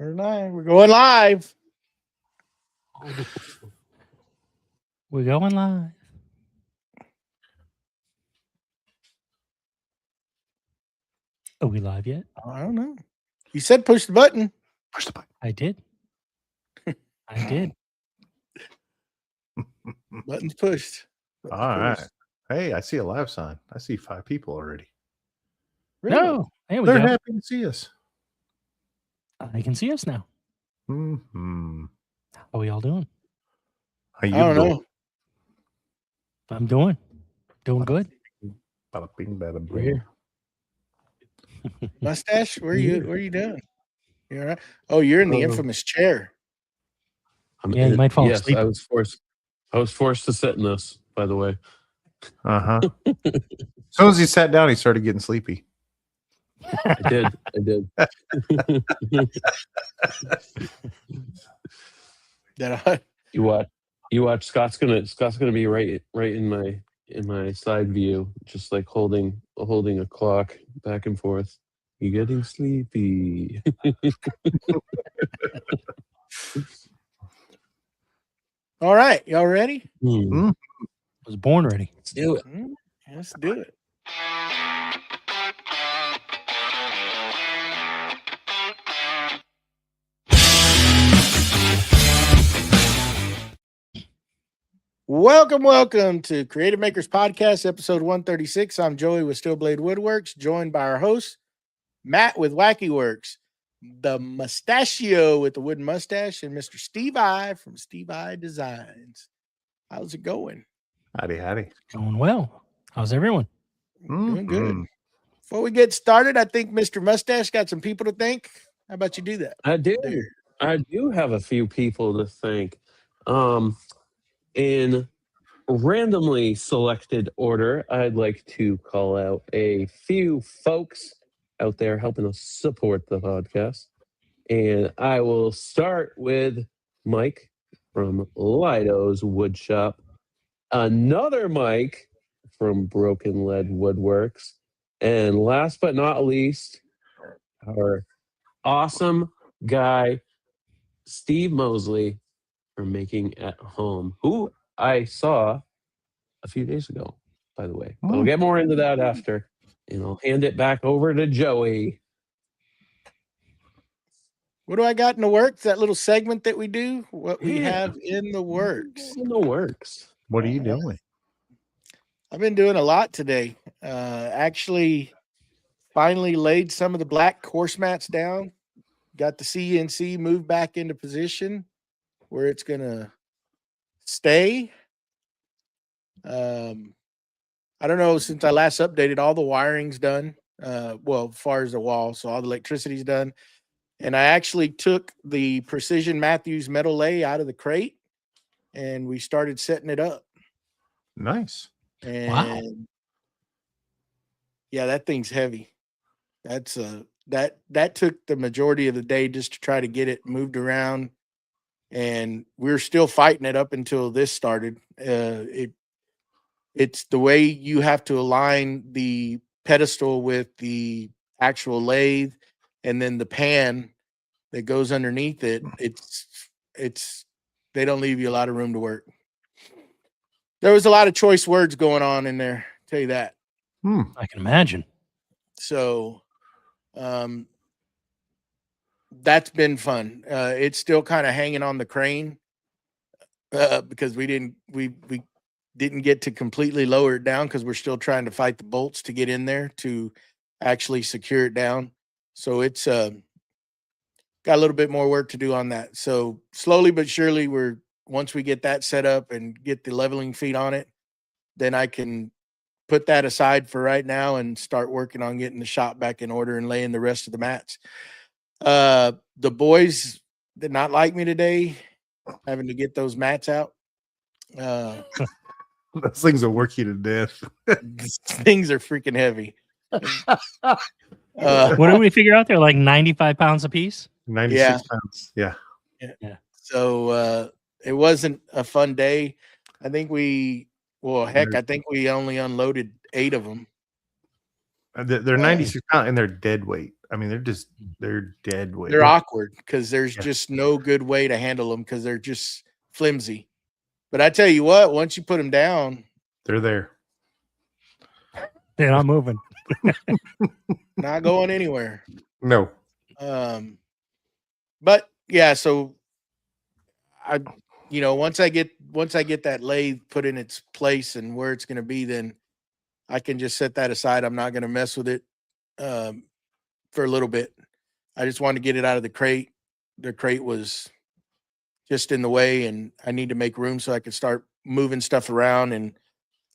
We're live. We're going live. We're going live. Are we live yet? I don't know. You said push the button. Push the button. I did. I did. Button's pushed. All right. Hey, I see a live sign. I see 5 people already. Really? No, there we They're go. happy to see us. They can see us now. Mm-hmm. How are we all doing? How you I don't know. I'm doing good. Bada bing, bada We're boom. here. Mustache, where are you doing? You all right? Oh, you're in the infamous chair. Yeah, you might fall yes, asleep. I was forced to sit in this, by the way. Uh-huh. As soon as he sat down, he started getting sleepy. I did. You watch. Scott's gonna be right in my side view, just like holding a clock back and forth. You getting sleepy? All right. Y'all ready? I was born ready. Let's do it. Let's do it. Welcome to Creative Makers Podcast, episode 136. I'm Joey with Steelblade Woodworks, joined by our host, Matt with Wacky Works, the Mustachio with the wooden mustache, and Mr. Steve I from Steve I Designs. How's it going? Howdy. Going well. How's everyone? Doing good. Before we get started, I think Mr. Mustache got some people to thank. How about you do that? I do have a few people to thank. In randomly selected order, I'd like to call out a few folks out there helping us support the podcast. And I will start with Mike from Lido's Wood Shop, another Mike from Broken Lead Woodworks, and last but not least, our awesome guy, Steve Mosley from Making at Home, who I saw a few days ago, by the way. But we'll get more into that after, and I'll hand it back over to Joey. What do I got in the works? That little segment that we do? What we have in the works. In the works. What are you doing? I've been doing a lot today. Actually, finally laid some of the black course mats down. Got the CNC moved back into position where it's going to stay. I don't know, since I last updated, all the wiring's done. Well, as far as the wall, so all the electricity's done. And I actually took the Precision Matthews metal lay out of the crate and we started setting it up. Nice. And Wow. Yeah, that thing's heavy. That's that took the majority of the day just to try to get it moved around. And we were still fighting it up until this started. It's the way you have to align the pedestal with the actual lathe and then the pan that goes underneath it. It's they don't leave you a lot of room to work. There was a lot of choice words going on in there, I'll tell you that. I can imagine. So that's been fun. It's still kind of hanging on the crane because we didn't get to completely lower it down because we're still trying to fight the bolts to get in there to actually secure it down. So it's got a little bit more work to do on that. So slowly but surely, once we get that set up and get the leveling feet on it, then I can put that aside for right now and start working on getting the shop back in order and laying the rest of the mats. The boys did not like me today, having to get those mats out. Those things will work you to death. Things are freaking heavy. What did we figure out? They're like 95 pounds a piece. 96 pounds. Yeah. So it wasn't a fun day. I think I think we only unloaded 8 of them. They're 96 pounds and they're dead weight. I mean, they're dead weight. They're awkward because there's Yeah. just no good way to handle them because they're just flimsy. But I tell you what, once you put them down, They're there. They're not moving. not going anywhere. No. But yeah, so once I get that lathe put in its place and where it's going to be, then I can just set that aside. I'm not going to mess with it for a little bit. I just wanted to get it out of the crate. The crate was just in the way, and I need to make room so I can start moving stuff around and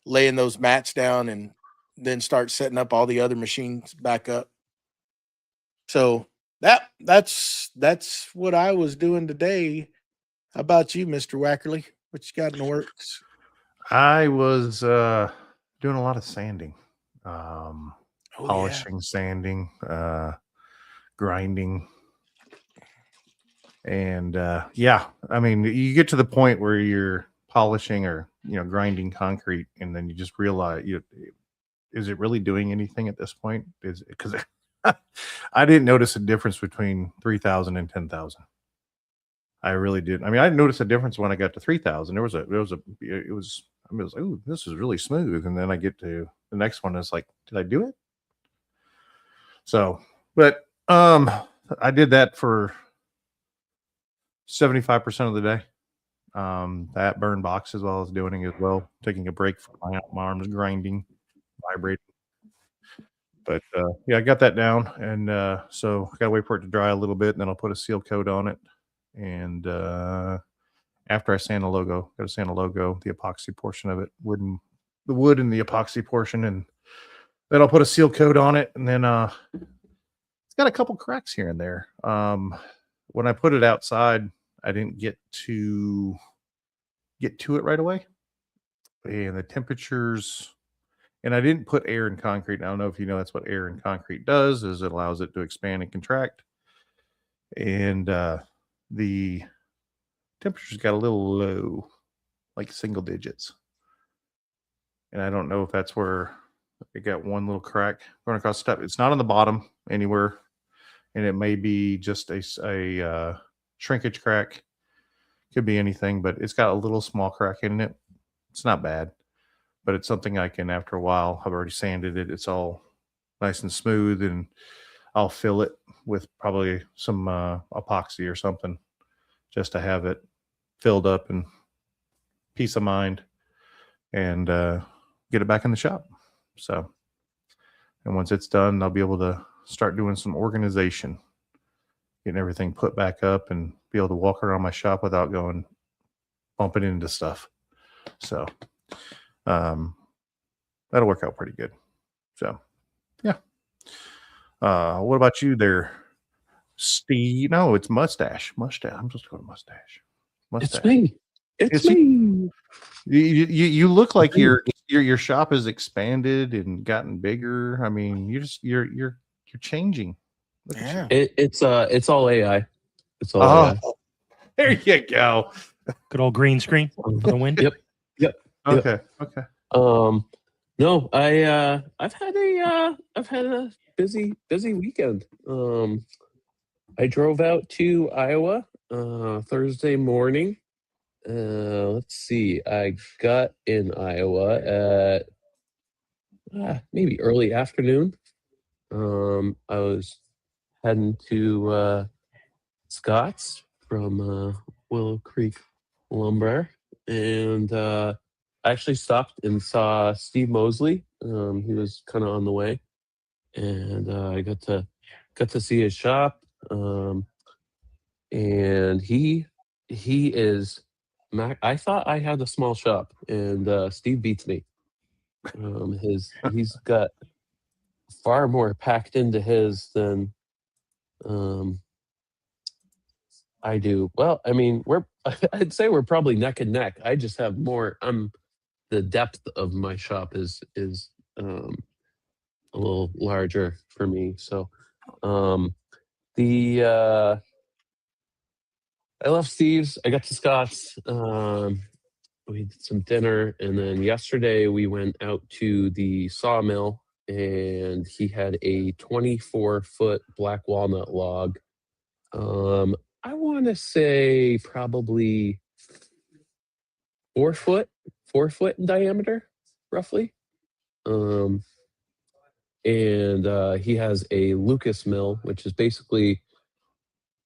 laying those mats down, and then start setting up all the other machines back up. So that's what I was doing today. How about you, Mr. Wackerle? What you got in the works? I was doing a lot of sanding, polishing, sanding, grinding. And yeah, I mean, you get to the point where you're polishing or grinding concrete, and then you just realize, is it really doing anything at this point? Is because I didn't notice a difference between 3,000 and 10,000. I really didn't. I mean, I noticed a difference when I got to 3,000. It was like, oh, this is really smooth. And then I get to the next one. It's like, did I do it? So, but I did that for 75% of the day. That burned box as well as doing it as well, taking a break from my arms grinding, vibrating. But yeah, I got that down, and so I gotta wait for it to dry a little bit, and then I'll put a seal coat on it. And after I sand the logo, gotta sand the logo, the epoxy portion of it, the wood and the epoxy portion, and then I'll put a seal coat on it, and then it's got a couple cracks here and there. When I put it outside, I didn't get to it right away, and the temperatures. And I didn't put air in concrete. I don't know if you know that's what air in concrete does, is it allows it to expand and contract. And the temperatures got a little low, like single digits. And I don't know if that's where it got one little crack going across the top. It's not on the bottom anywhere. And it may be just a shrinkage crack. Could be anything, but it's got a little small crack in it. It's not bad. But it's something I can, after a while, I've already sanded it. It's all nice and smooth, and I'll fill it with probably some epoxy or something just to have it filled up and peace of mind, and get it back in the shop. So, and once it's done, I'll be able to start doing some organization, getting everything put back up and be able to walk around my shop without bumping into stuff. So, that'll work out pretty good. So, yeah. What about you there, Steve? No, it's Mustache. Mustache. I'm supposed to go to Mustache. It's me. It's Is he- me. You look like your shop has expanded and gotten bigger. I mean, you're changing. Look at you. It's all AI. It's all AI. There you go. Good old green screen for the win. Yep. Okay. No, I've had a busy weekend. I drove out to Iowa Thursday morning. Let's see, I got in Iowa at maybe early afternoon. I was heading to Scott's from Willow Creek Lumber, and I actually stopped and saw Steve Mosley. He was kind of on the way, and I got to see his shop. And he is. I thought I had a small shop, and Steve beats me. He's got far more packed into his than I do. Well, I mean, I'd say we're probably neck and neck. I just have more. The depth of my shop is a little larger for me. So I left Steve's. I got to Scott's. We did some dinner, and then yesterday we went out to the sawmill and he had a 24-foot black walnut log. I want to say probably 4 foot in diameter, roughly. And he has a Lucas mill, which is basically,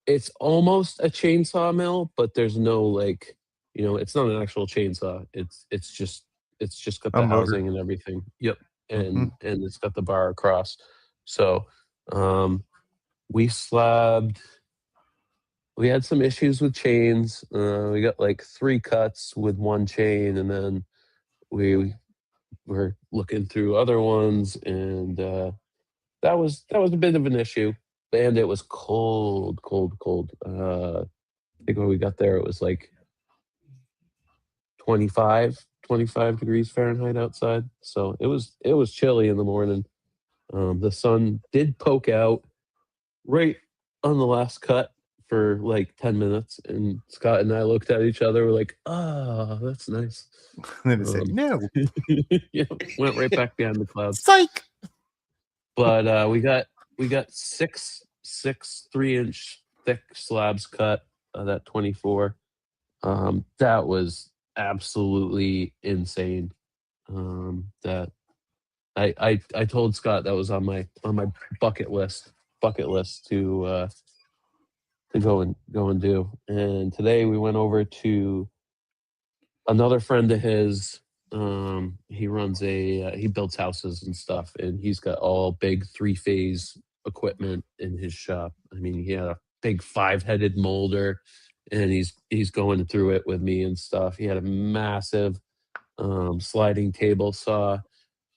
it's almost a chainsaw mill, but there's no like, it's not an actual chainsaw. It's just got A the motor. housing and everything. Yep, Mhm. and it's got the bar across. So, we slabbed. We had some issues with chains. We got like 3 cuts with one chain, and then we were looking through other ones, and that was a bit of an issue. And it was cold. I think when we got there, it was like 25 degrees Fahrenheit outside. So it was chilly in the morning. The sun did poke out right on the last cut for like 10 minutes, and Scott and I looked at each other. We're like, "Ah, that's nice." And then it said, no. Yeah, went right back behind the clouds. Psych. But we got six 3-inch thick slabs cut. That 24. That was absolutely insane. That I told Scott that was on my bucket list to go and do. And today we went over to another friend of his. He runs he builds houses and stuff, and he's got all big 3-phase equipment in his shop. I mean, he had a big 5-headed molder, and he's going through it with me and stuff. He had a massive sliding table saw,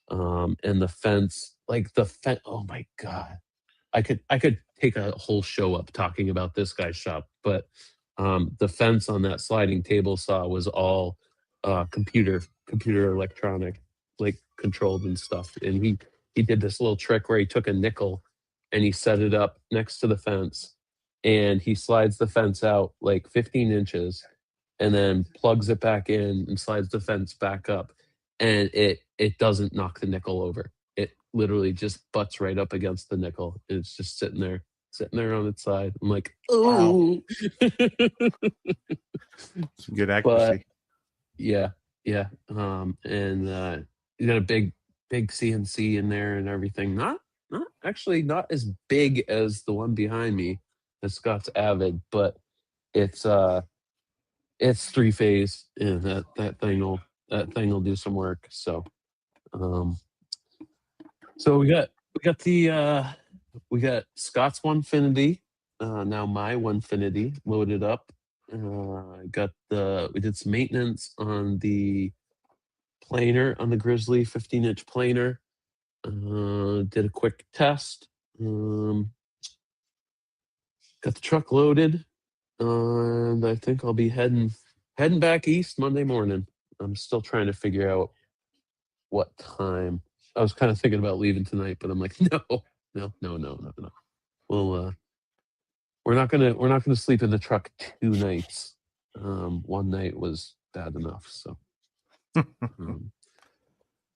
and the fence, oh my god, I could take a whole show up talking about this guy's shop. But the fence on that sliding table saw was all computer electronic, like controlled and stuff. And he did this little trick where he took a nickel and he set it up next to the fence, and he slides the fence out like 15 inches and then plugs it back in and slides the fence back up, and it doesn't knock the nickel over. It literally just butts right up against the nickel. It's just sitting there on its side. I'm like, oh. Some good But accuracy. yeah. And you got a big CNC in there and everything. Not as big as the one behind me, the Scott's Avid, but it's 3-phase, and that thing will do some work. So we got Scott's Onefinity, now my Onefinity loaded up. We did some maintenance on the planer, on the Grizzly 15-inch planer. Did a quick test. Got the truck loaded, and I think I'll be heading back east Monday morning. I'm still trying to figure out what time. I was kind of thinking about leaving tonight, but I'm like, no. We're not gonna sleep in the truck 2 nights. One night was bad enough. So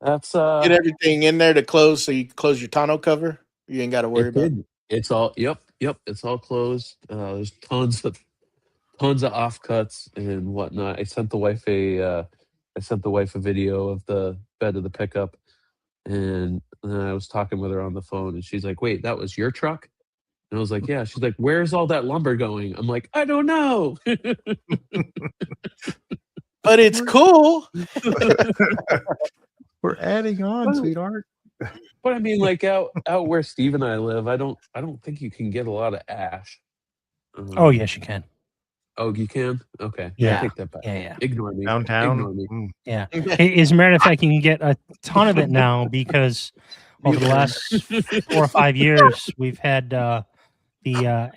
that's Get everything in there to close, so you can close your tonneau cover. You ain't got to worry about it. It's all it's all closed. There's tons of offcuts and whatnot. I sent the wife a video of the bed of the pickup, and then I was talking with her on the phone, and she's like, "Wait, that was your truck?" And I was like, "Yeah." She's like, "Where's all that lumber going?" I'm like, "I don't know." But it's cool. We're adding on, sweetheart. But I mean, like out where Steve and I live, I don't think you can get a lot of ash. Oh, yes, you can. Oh, you can? Okay. Yeah. I take that back. Yeah. Ignore me. Downtown. Ignore me. Yeah. As a matter of fact, you can get a ton of it now because over the last 4 or 5 years, we've had the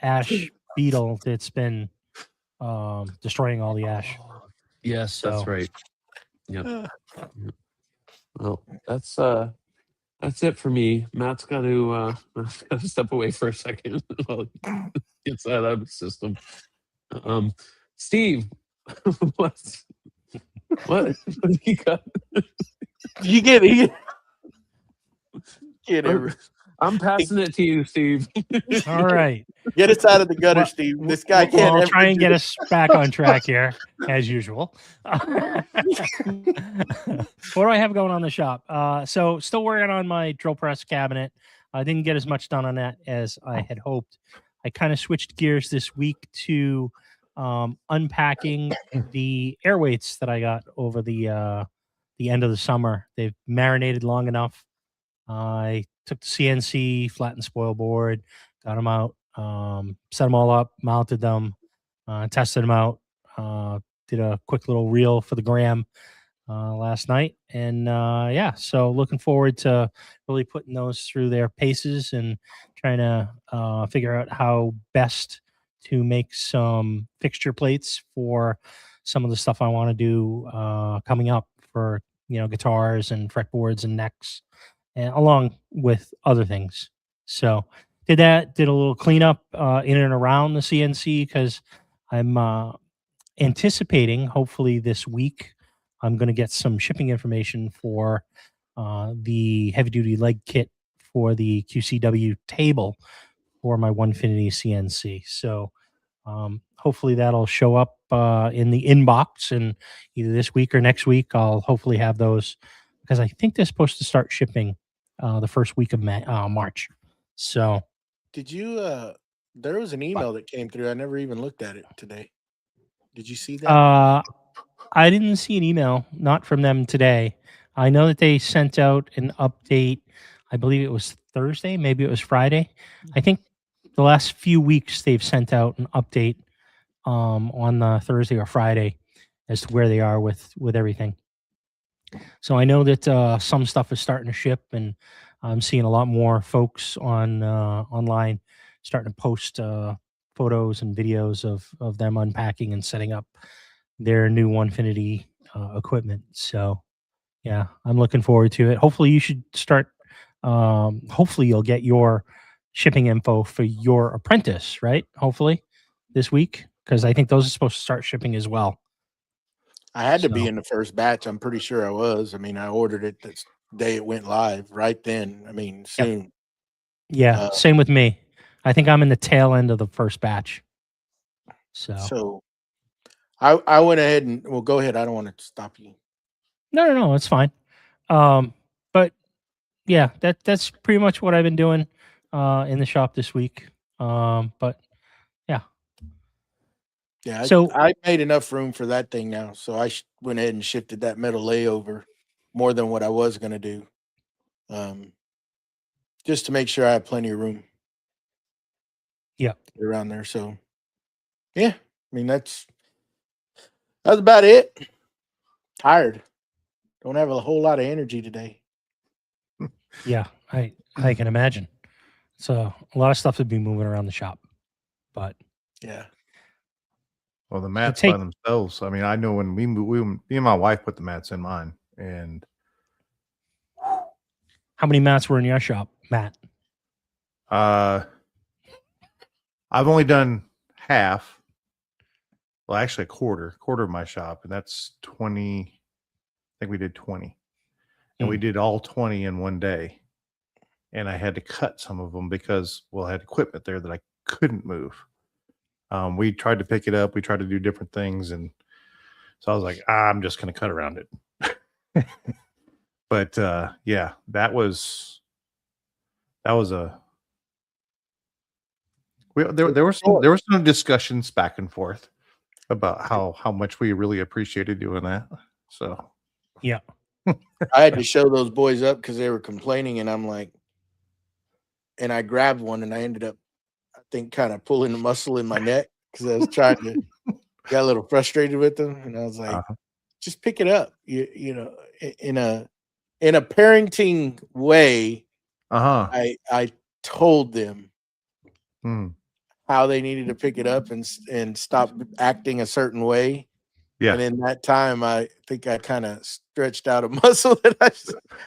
ash beetle that's been destroying all the ash. Yes, So- that's right. Yep. Well, that's it for me. Matt's got to step away for a second while he gets that out of the system. Steve, what do you got? You get Can't ever I'm passing it to you, Steve. All right. get us out of the gutter, Well, Steve. This guy Well, can't I'll ever try and do get it. us back on track here, as usual. What do I have going on in the shop? So still working on my drill press cabinet. I didn't get as much done on that as I had hoped. I kind of switched gears this week to unpacking the air weights that I got over the end of the summer. They've marinated long enough. I took the CNC, flattened spoil board, got them out, set them all up, mounted them, tested them out, did a quick little reel for the gram last night. And yeah, so looking forward to really putting those through their paces and trying to figure out how best to make some fixture plates for some of the stuff I want to do coming up for, guitars and fretboards and necks, and along with other things. So did a little cleanup in and around the CNC because I'm anticipating hopefully this week I'm going to get some shipping information for the heavy duty leg kit for the QCW table for my Onefinity CNC. So hopefully that'll show up in the inbox, and either this week or next week I'll hopefully have those, because I think they're supposed to start shipping the first week of March. So Did you there was an email that came through. I never even looked at it today. Did you see that? I didn't see an email, not from them today. I know that they sent out an update. I believe it was Thursday, maybe it was Friday. I think the last few weeks they've sent out an update on the Thursday or Friday as to where they are with everything. So I know that some stuff is starting to ship, and I'm seeing a lot more folks on online starting to post photos and videos of them unpacking and setting up their new Onefinity equipment. So yeah, I'm looking forward to it. Hopefully you should start. Hopefully you'll get your shipping info for your apprentice, right? Hopefully this week, because I think those are supposed to start shipping as well. I had to be So- in the first batch. I'm pretty sure I was. I mean, I ordered it the day it went live, right then. I mean, soon. Yeah, same with me. I think I'm in the tail end of the first batch. So I went ahead and well, go ahead. I don't want to stop you. No, it's fine. But yeah, that's pretty much what I've been doing in the shop this week. But Yeah, So- I made enough room for that thing now, so I went ahead and shifted that metal layover more than what I was going to do, just to make sure I have plenty of room. Yeah. Around there. So, yeah, I mean that's about it. Tired. Don't have a whole lot of energy today. yeah, I can imagine. So a lot of stuff to be moving around the shop. But Yeah. Well, the mats take- by themselves. I mean, I know when me and my wife put the mats in mine, and how many mats were in your shop, Matt? I've only done half. Well, actually, a quarter of my shop, and that's 20. I think we did 20, and we did all 20 in one day. And I had to cut some of them because, well, I had equipment there that I couldn't move. We tried to pick it up. We tried to do different things, and so I was like, I'm just going to cut around it. But yeah, that was a. There were some discussions back and forth about how much we really appreciated doing that. So Yeah. I had to show those boys up because they were complaining, and I'm like, and I grabbed one, and I ended up, I think, kind of pulling the muscle in my neck because I was trying to got a little frustrated with them, and I was like, just pick it up, you know, in a parenting way. I told them how they needed to pick it up and stop acting a certain way. Yeah. And in that time, I think I kind of stretched out a muscle that I.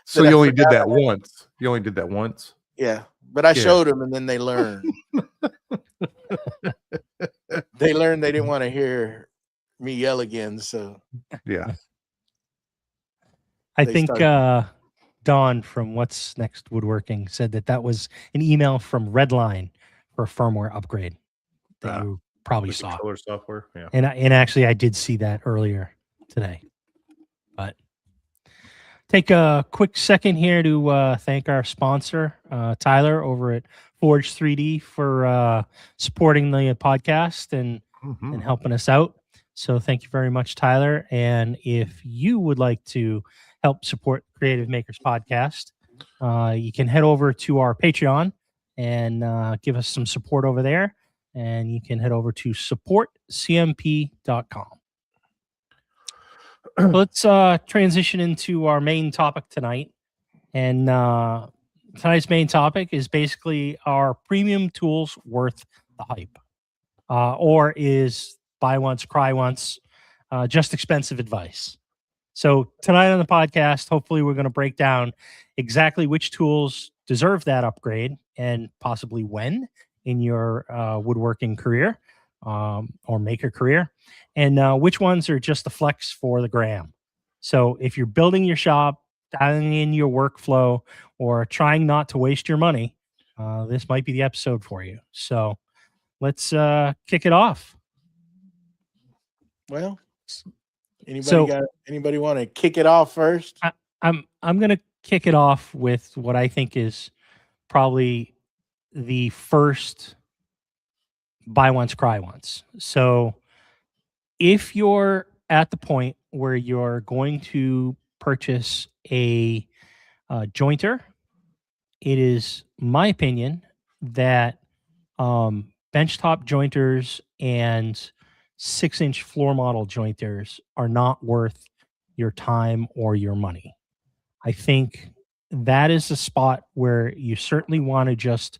So you only did that once. You only did that once. Yeah, but I showed them, and then they learned. They learned they didn't want to hear me yell again. So I think Don from What's Next Woodworking said that was an email from Redline for a firmware upgrade that you probably The saw. controller software. Yeah. And actually, I did see that earlier today. But take a quick second here to thank our sponsor, Tyler, over at Forge 3D for supporting the podcast and helping us out. So thank you very much, Tyler. And if you would like to help support Creative Makers Podcast, you can head over to our Patreon and give us some support over there. And you can head over to supportcmp.com. So let's transition into our main topic tonight. And tonight's main topic is basically, are premium tools worth the hype? Or is buy once, cry once, just expensive advice? So tonight on the podcast, hopefully we're going to break down exactly which tools deserve that upgrade and possibly when in your woodworking career or maker career, and which ones are just a flex for the gram. So if you're building your shop, dialing in your workflow, or trying not to waste your money, this might be the episode for you. So let's kick it off. Well, anybody want to kick it off first? I'm going to kick it off with what I think is probably the first buy once, cry once. So if you're at the point where you're going to purchase a jointer, it is my opinion that benchtop jointers and 6-inch floor model jointers are not worth your time or your money. I think that is a spot where you certainly want to just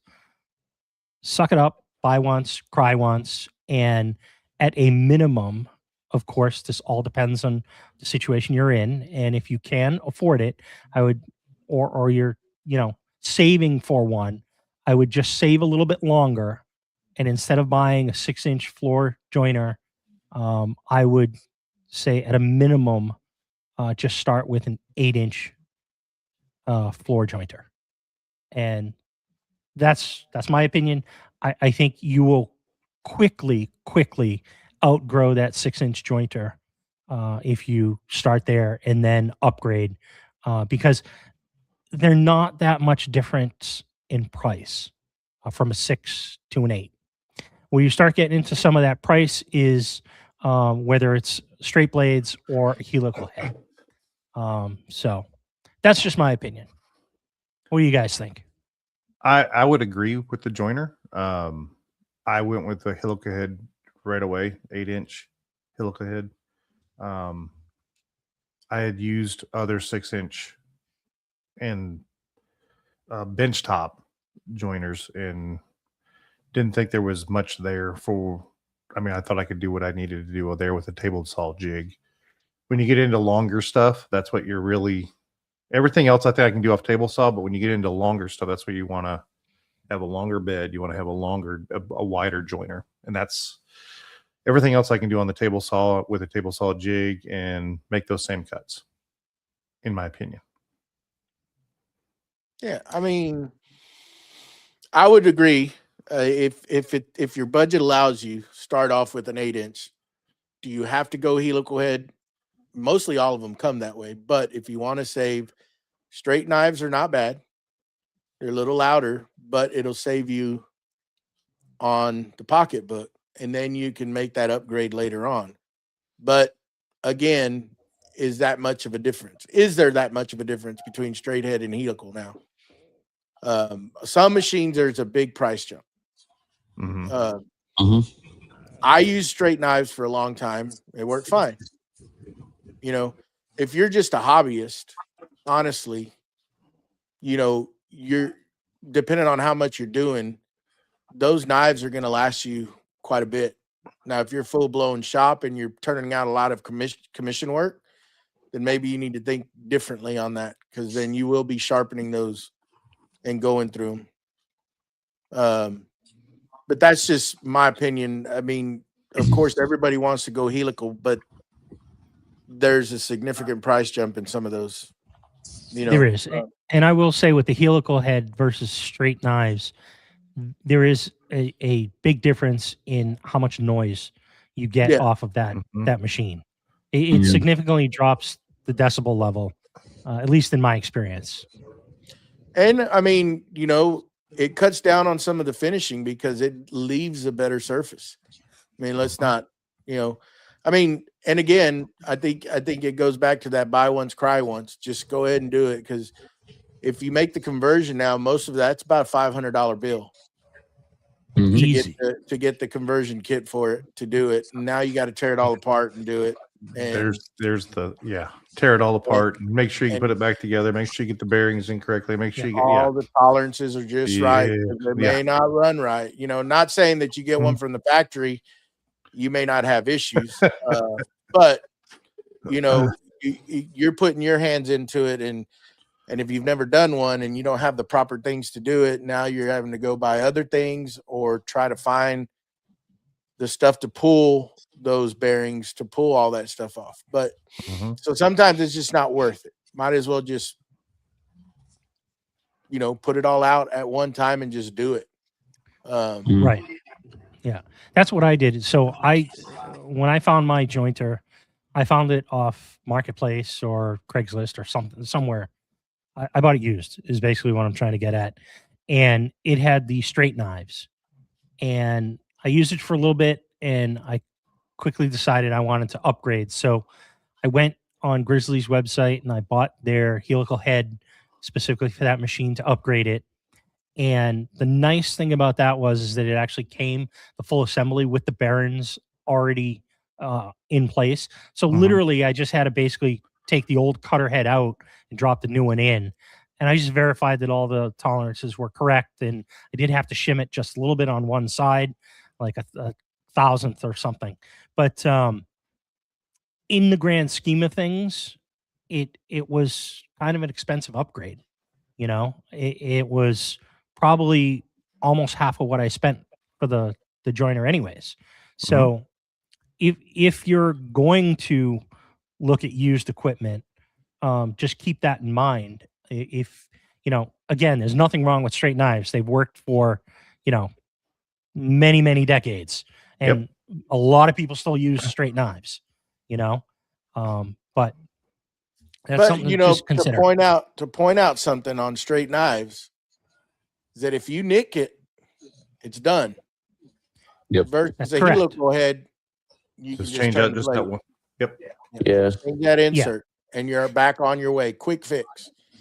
suck it up, buy once, cry once, and at a minimum, of course, this all depends on the situation you're in, and if you can afford it, I would, or you're, saving for one, I would just save a little bit longer, and instead of buying a 6-inch floor joiner, I would say at a minimum, just start with an 8-inch floor jointer, and that's my opinion. I think you will quickly outgrow that 6-inch jointer if you start there and then upgrade, because they're not that much difference in price from a 6 to an 8. Where you start getting into some of that price is whether it's straight blades or a helical head. So that's just my opinion. What do you guys think? I would agree with the joiner. I went with the helical head right away, 8-inch helical head. I had used other 6-inch and benchtop joiners and didn't think there was much there for. I mean, I thought I could do what I needed to do there with a table saw jig. When you get into longer stuff, that's what you're really. Everything else I think I can do off table saw, but when you get into longer stuff, that's where you want to have a longer bed. You want to have a wider joiner, and that's everything else I can do on the table saw with a table saw jig and make those same cuts, in my opinion. Yeah, I mean, I would agree. If your budget allows you, start off with an 8-inch. Do you have to go helical head? Mostly all of them come that way, but if you want to save, straight knives are not bad. They're a little louder, but it'll save you on the pocketbook, and then you can make that upgrade later on. But again, is that much of a difference? Is there that much of a difference between straight head and helical now? Some machines, there's a big price jump. I used straight knives for a long time. They worked fine. If you're just a hobbyist, honestly, you're depending on how much you're doing, those knives are going to last you quite a bit. Now, if you're full blown shop and you're turning out a lot of commission work, then maybe you need to think differently on that, because then you will be sharpening those and going through them. But that's just my opinion. I mean, of course, everybody wants to go helical, but there's a significant price jump in some of those. You know, There is. And I will say with the helical head versus straight knives, there is a big difference in how much noise you get Yeah. off of that Mhm. that machine. It Yeah. significantly drops the decibel level, at least in my experience. And I mean, you know, it cuts down on some of the finishing because it leaves a better surface. I mean, let's not, you know, I mean, and again, I think it goes back to that buy once, cry once. Just go ahead and do it, because if you make the conversion now, most of that's about a $500 bill Mhm. Easy. to get the conversion kit for it to do it. And now you got to tear it all apart and do it. And There's the tear it all apart and make sure you and- put it back together. Make sure you get the bearings in correctly. Make sure you get all the tolerances are just right. Yeah, 'Cause they yeah. may not run right. You know, not saying that you get one from the factory, you may not have issues, but you know, you're putting your hands into it, and if you've never done one and you don't have the proper things to do it, now you're having to go buy other things or try to find the stuff to pull those bearings, to pull all that stuff off. But Mhm. so sometimes it's just not worth it. Might as well just, you know, put it all out at one time and just do it. Mhm. Right. Yeah. That's what I did. So when I found my jointer, I found it off Marketplace or Craigslist or somewhere. I bought it used is basically what I'm trying to get at. And it had the straight knives. And I used it for a little bit and I quickly decided I wanted to upgrade. So I went on Grizzly's website and I bought their helical head specifically for that machine to upgrade it. And the nice thing about that is that it actually came the full assembly with the bearings already in place. So Mhm. literally, I just had to basically take the old cutter head out and drop the new one in. And I just verified that all the tolerances were correct. And I did have to shim it just a little bit on one side, like a thousandth or something. But in the grand scheme of things, it was kind of an expensive upgrade. You know, it was probably almost half of what I spent for the joiner, anyways. So if you're going to look at used equipment, just keep that in mind. If you know, again, there's nothing wrong with straight knives. They've worked for many decades, and a lot of people still use straight knives. You know, but that's But something you to know, just consider. to point out something on straight knives is that if you nick it, it's done. Yep. Versus That's a correct. helical head, you can Just just change turn out the just blade. that one. Yep. Yeah. Change that insert, and you're back on your way. Quick fix.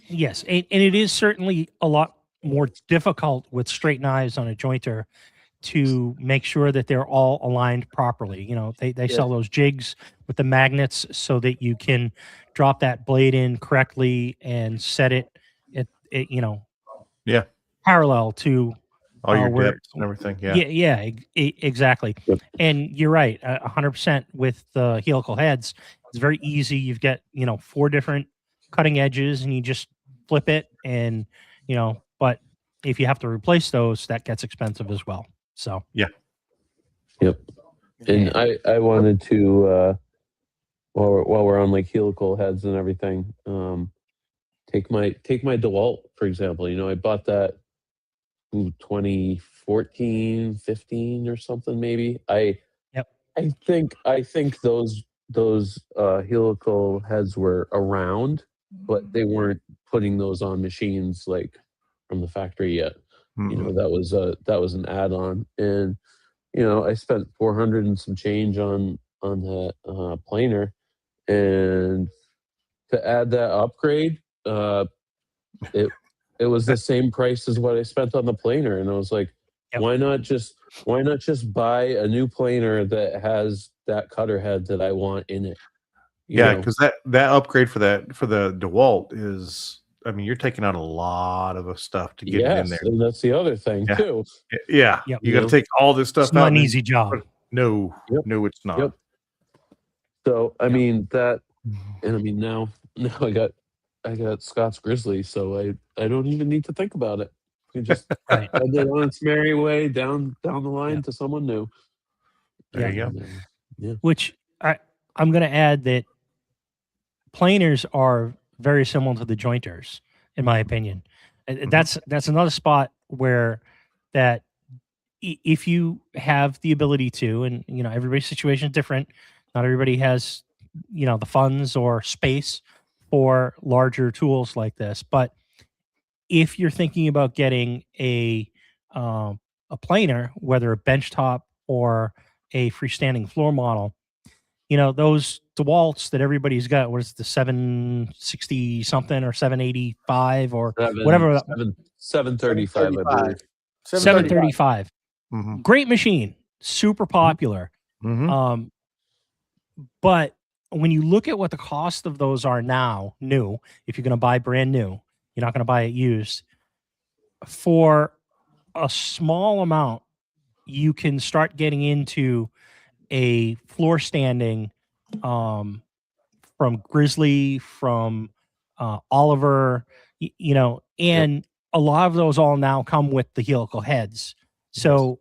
Yes, and it is certainly a lot more difficult with straight knives on a jointer to make sure that they're all aligned properly. You know, they Yeah. sell those jigs with the magnets so that you can drop that blade in correctly and set it at Yeah. parallel to All your where depths and everything. Yeah. exactly. Yep. And you're right, 100% with the helical heads. It's very easy. You've got 4 different cutting edges, and you just flip it, and But if you have to replace those, that gets expensive as well. So Yep. Yeah. And I wanted to while we're on like helical heads and everything, take my DeWalt, for example. You know, I bought that 2014, 15 or something maybe. Yep. I think those helical heads were around, but they weren't putting those on machines like from the factory yet. You know, that was an add-on. And I spent 400 and some change on that planer, and to add that upgrade, it was the same price as what I spent on the planer, and I was like, Yep. why not just buy a new planer that has that cutter head that I want in it? You Yeah, know? because that upgrade for the DeWalt is, I mean, you're taking out a lot of stuff to get it in Yes, there. and that's the other thing Yeah. too. Yeah, Yep. you got to take all this stuff It's not out. an and- easy job. No, Yep. no, it's not. Yep. So I Yep. mean that, and I mean now I got Scott's Grizzly, so I don't even need to think about it. I can just Right. send it on its merry way down the line Yeah. to someone new. There you go. And, yeah. Which I'm going to add that planers are very similar to the jointers, in my opinion. And Mhm. that's another spot where that if you have the ability to, and everybody's situation is different. Not everybody has the funds or space for larger tools like this, but if you're thinking about getting a planer, whether a benchtop or a freestanding floor model, those DeWalt's that everybody's got, what is it, the 760 something or 785 or whatever, 735, I believe. 735. Mhm. Great machine, super popular. Mhm. But when you look at what the cost of those are now, new, if you're going to buy brand new, you're not going to buy it used. For a small amount, you can start getting into a floor standing from Grizzly, from Oliver, and a lot of those all now come with the helical heads. So,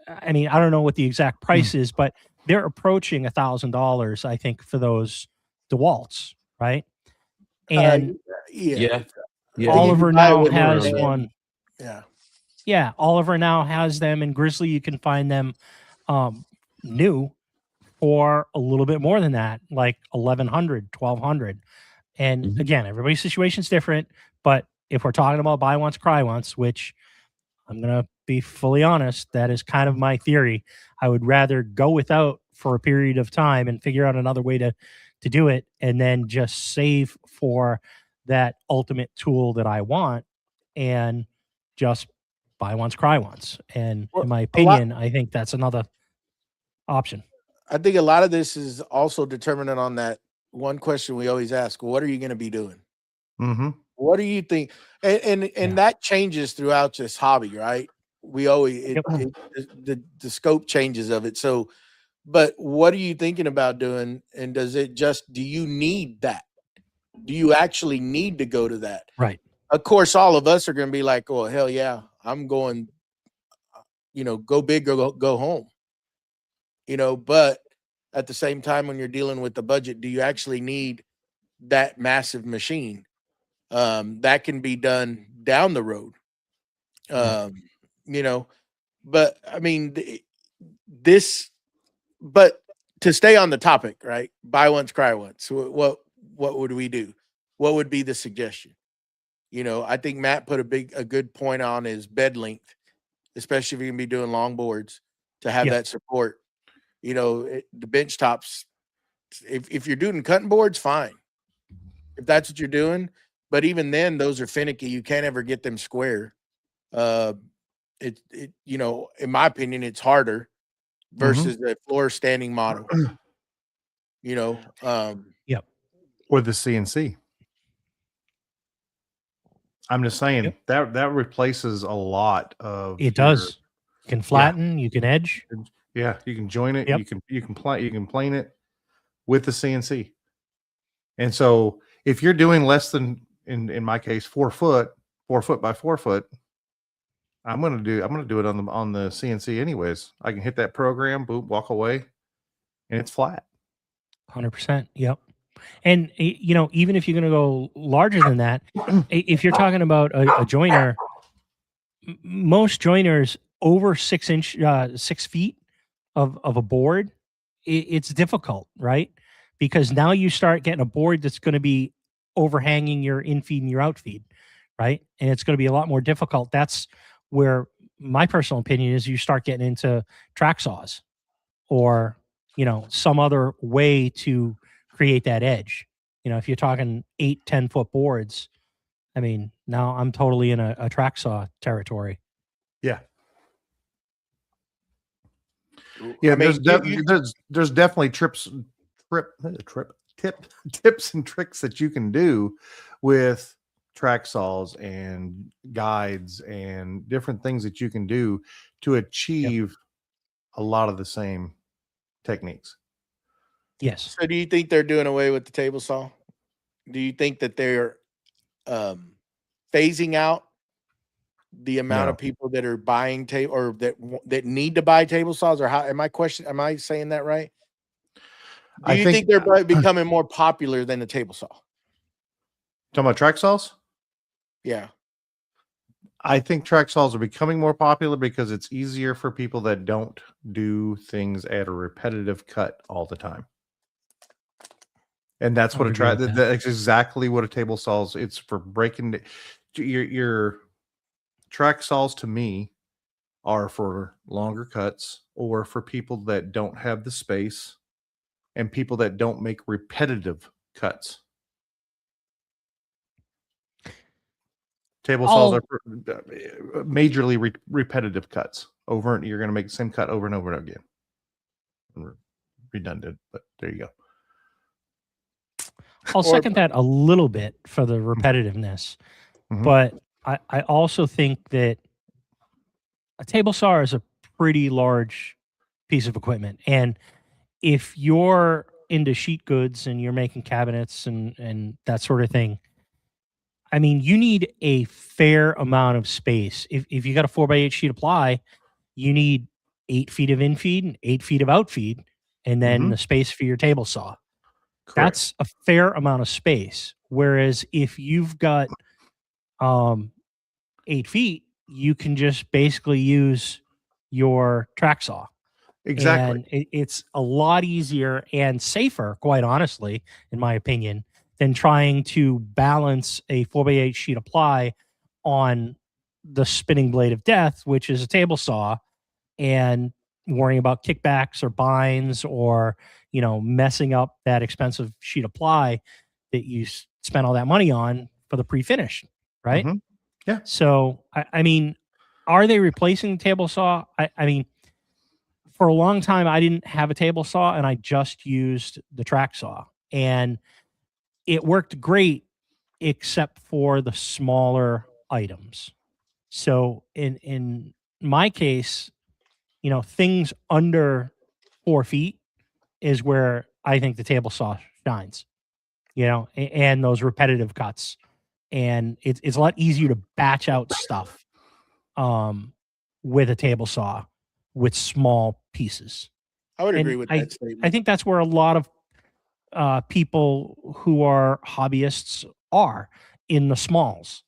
I mean, I don't know what the exact price is, but they're approaching $1,000, I think, for those DeWalt's, right? And Yeah. Oliver now has brand. one. Yeah. Yeah, Oliver now has them, and Grizzly, you can find them new for a little bit more than that, like 1,100, 1,200. And Mhm. again, everybody's situation is different. But if we're talking about buy once, cry once, which I'm going to be fully honest, that is kind of my theory. I would rather go without for a period of time and figure out another way to do it, and then just save for that ultimate tool that I want, and just buy once, cry once. And Well, in my a lot- opinion, I think that's another option. I think a lot of this is also determined on that one question we always ask: what are you going to be doing? Mhm. What do you think? And Yeah. that changes throughout this hobby, right? We always Yep. the scope changes of it. So, but what are you thinking about doing? And do you need that? Do you actually need to go to that? Right. Of course, all of us are going to be like, oh, hell yeah, I'm going, go big or go home, but at the same time, when you're dealing with the budget, do you actually need that massive machine? That can be done down the road. Right. But I mean, but to stay on the topic, right? Buy once, cry once. What would we do? What would be the suggestion? I think Matt put a good point on his bed length, especially if you're gonna be doing long boards, to have Yep. that support. The bench tops. If you're doing cutting boards, fine. If that's what you're doing, but even then, those are finicky. You can't ever get them square. In my opinion, it's harder versus a floor standing model. Yep. With the CNC. I'm just saying Yep. that replaces a lot of It does. You can flatten, you can edge. Yeah, you can join it. Yep. You can plane it with the CNC. And so if you're doing less than in my case 4 foot by 4 foot, I'm gonna do it on the CNC anyways. I can hit that program, boom, walk away, and it's flat. 100%. Yep. And even if you're going to go larger than that, if you're talking about a joiner, most joiners over 6 feet of a board, it's difficult, right? Because now you start getting a board that's going to be overhanging your infeed and your outfeed, right? And it's going to be a lot more difficult. That's where my personal opinion is you start getting into track saws or, some other way to create that edge. If you're talking 8-10 foot boards, I mean, now I'm totally in a track saw territory. Yeah. Yeah, I mean, there's definitely tips and tricks that you can do with track saws and guides and different things that you can do to achieve a lot of the same techniques. Yes. So do you think they're doing away with the table saw? Do you think that they're phasing out the amount of people that are buying or that need to buy table saws? Or how am I saying that right? Do you think they're becoming more popular than the table saw? Talking about track saws? Yeah. I think track saws are becoming more popular because it's easier for people that don't do things at a repetitive cut all the time. And that's I what would a agree track. with that. That's exactly what a table saw is. It's for breaking your track saws. To me, are for longer cuts or for people that don't have the space and people that don't make repetitive cuts. Table saws are for majorly repetitive cuts. You're going to make the same cut over and over and again. Redundant, but there you go. I'll Or- second that a little bit for the repetitiveness, Mhm. but I also think that a table saw is a pretty large piece of equipment. And if you're into sheet goods and you're making cabinets and that sort of thing, I mean, you need a fair amount of space. If you got a 4x8 sheet of ply, you need 8 feet of infeed and 8 feet of outfeed, and then Mhm. the space for your table saw. Correct. That's a fair amount of space. Whereas if you've got 8 feet, you can just basically use your track saw. Exactly. And it's a lot easier and safer, quite honestly, in my opinion, than trying to balance a 4x8 sheet of ply on the spinning blade of death, which is a table saw, and worrying about kickbacks or binds or, messing up that expensive sheet of ply that you spent all that money on for the pre-finish, right? Mhm. Yeah. So, I mean, are they replacing the table saw? I mean, for a long time, I didn't have a table saw and I just used the track saw. And it worked great, except for the smaller items. So in my case, things under 4 feet is where I think the table saw shines, and those repetitive cuts. And it's a lot easier to batch out stuff with a table saw with small pieces. I would agree And with I that statement. I think that's where a lot of people who are hobbyists are in the smalls,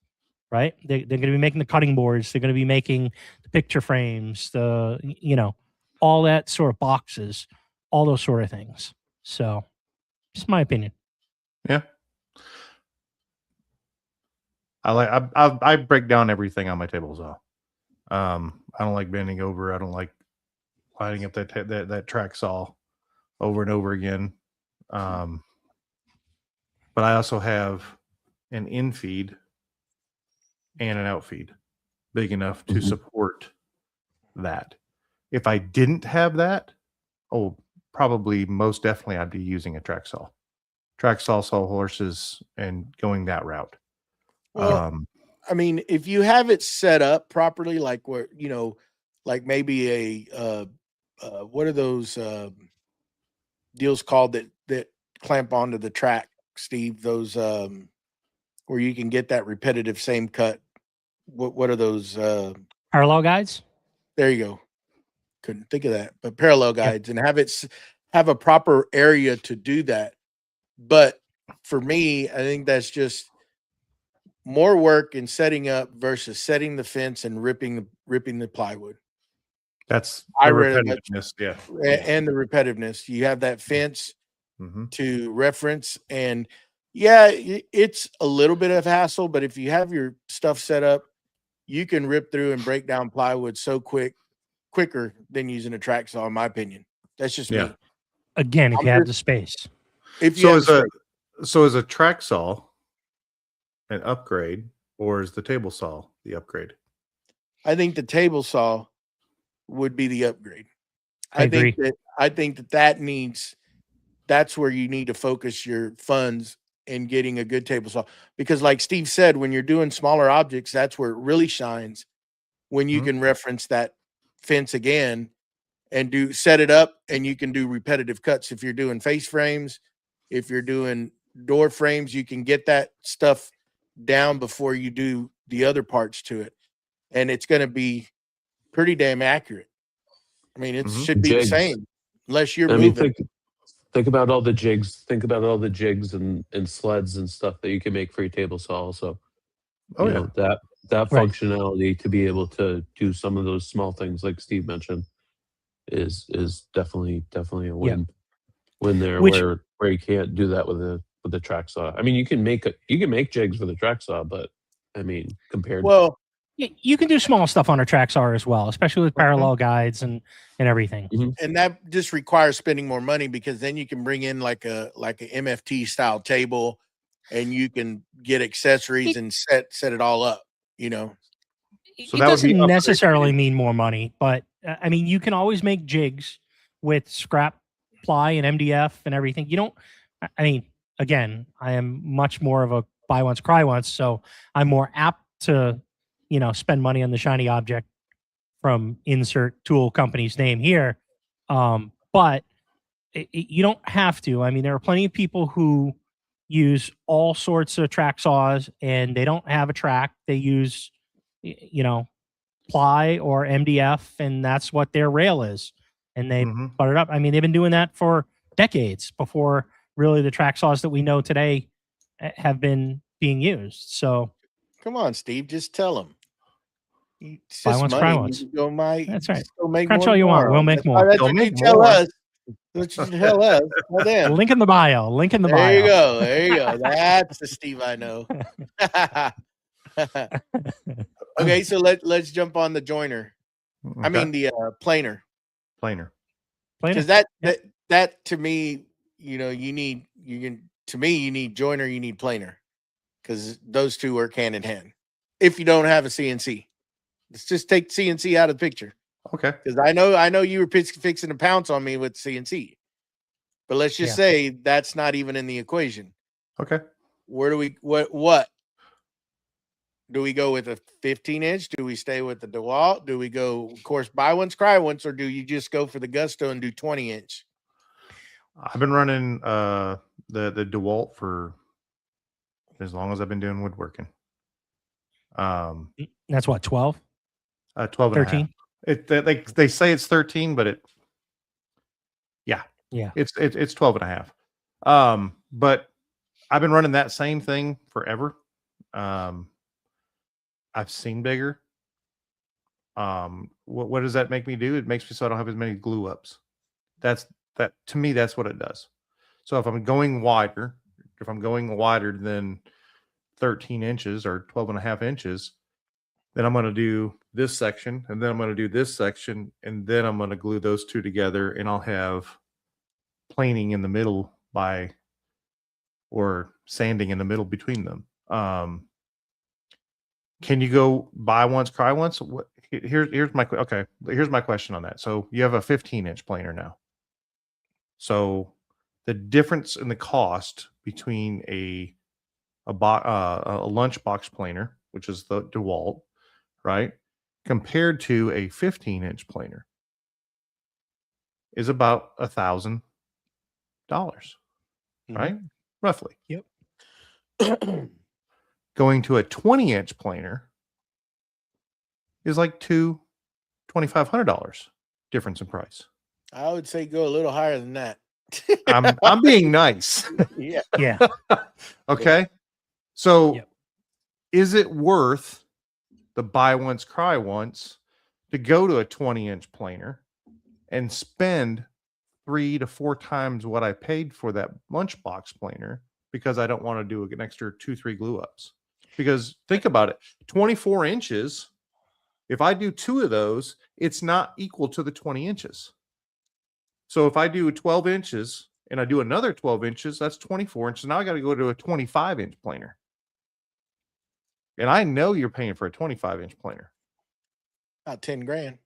right? They're going to be making the cutting boards. They're going to be making the picture frames, all that sort of boxes, all those sort of things. So, just my opinion. Yeah. I break down everything on my table saw. I don't like bending over. I don't like lining up that track saw over and over again. But I also have an in feed and an out feed big enough to support that. If I didn't have that, probably most definitely I'd be using a track saw. Track saw horses and going that route. Well, I mean, if you have it set up properly, like where, like maybe what are those deals called that clamp onto the track, Steve? Those where you can get that repetitive same cut. What are those? Parallel guides? There you go. Couldn't think of that, but parallel guides, and have a proper area to do that. But for me, I think that's just more work in setting up versus setting the fence and ripping the plywood. That's I the really much repetitiveness. Yeah. and the repetitiveness. You have that fence Mm-hmm. to reference, and it's a little bit of hassle, but if you have your stuff set up, you can rip through and break down plywood so quicker than using a track saw, in my opinion. That's just me. Again, if I'm you have just- the space. If you have the space. So is a track saw an upgrade, or is the table saw the upgrade? I think the table saw would be the upgrade. I agree. I think that's where you need to focus your funds in getting a good table saw, because like Steve said, when you're doing smaller objects, that's where it really shines, when you Mhm. can reference that fence again and set it up, and you can do repetitive cuts. If you're doing face frames, if you're doing door frames, you can get that stuff down before you do the other parts to it, and it's going to be pretty damn accurate. I mean, it Mhm. should be the Jigs. same unless you're I mean, moving. Think about all the jigs. Think about all the jigs and sleds and stuff that you can make for your table saw. Also, Oh you yeah. know that Right. functionality to be able to do some of those small things like Steve mentioned is definitely a win. Win there Which- where you can't do that with a track saw. I mean, you can make jigs with a track saw, but I mean, compared Well, You can do small stuff on a track saw as well, especially with Mhm. parallel guides and everything. and that just requires spending more money, because then you can bring in like a MFT style table, and you can get accessories and set it all up, you know. So It that would be doesn't upgraded. necessarily mean more money, but I mean, you can always make jigs with scrap ply and MDF and everything. You don't, I mean, again, I am much more of a buy once, cry once. So I'm more apt to, spend money on the shiny object from insert tool company's name here. But you don't have to. I mean, there are plenty of people who use all sorts of track saws and they don't have a track. They use, ply or MDF, and that's what their rail is. And they Mhm. butt it up. I mean, they've been doing that for decades before really the track saws that we know today have been being used. So Come on, Steve, just tell them. It's Buy just once, money. cry You once. can go That's right. just go make Crunch more all you want. tomorrow. We'll make That's more. That's They'll what make you tell more. us. That's what you tell us. Tell them. Link in the bio. Link in the There bio. you go. There you go. That's the Steve I know. Okay, so let's jump on the joiner. I Okay. mean the planer, Planer. because that to me, you need joiner, you need planer, because those two work hand in hand. If you don't have a CNC, let's just take CNC out of the picture, Okay. because I know you were fixing to pounce on me with CNC, but let's just say that's not even in the equation. Okay. Where do we what do we go with? A 15-inch? Do we stay with the DeWalt? Do we go, of course, buy once, cry once, or do you just go for the gusto and do 20-inch? I've been running the DeWalt for as long as I've been doing woodworking. That's what, 12? 12 and a 13? half. They say it's 13, but it's 12 and a half. But I've been running that same thing forever. I've seen bigger. What does that make me do? It makes me so I don't have as many glue ups. That to me, that's what it does. So if I'm going wider than 13 inches or 12 and a half inches, then I'm going to do this section, and then I'm going to do this section, and then I'm going to glue those two together, and I'll have planing in the middle or sanding in the middle between them. Can you go buy once, cry once? Here's my question on that. So you have a 15-inch planer now. So the difference in the cost between a lunchbox planer, which is the DeWalt, right, compared to a 15-inch planer, is about $1,000, right? Roughly. Yep. Going to a 20-inch planer is like $2,500 difference in price. I would say go a little higher than that. I'm being nice. Yeah. Yeah. Okay. So Yep. is it worth the buy once, cry once to go to a 20-inch planer and spend 3 to 4 times what I paid for that lunchbox planer because I don't want to do an extra 2-3 glue ups? Because think about it, 24 inches, if I do 2 of those, it's not equal to the 20 inches. So if I do 12 inches and I do another 12 inches, that's 24 inches. Now I got to go to a 25-inch planer. And I know you're paying for a 25-inch planer. About 10 grand.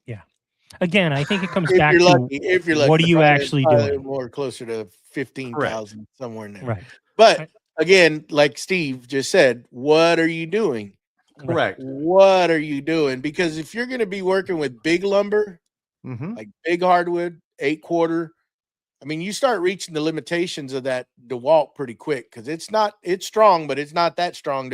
Yeah. Again, I think it comes If back you're to lucky, what are you probably- actually probably doing? more closer to 15,000 somewhere in there. Right. But Right. again, like Steve just said, what are you doing? Correct. What are you doing? Because if you're going to be working with big lumber, Mm-hmm. like big hardwood, 8/4, I mean, you start reaching the limitations of that DeWalt pretty quick, because it's strong, but it's not that strong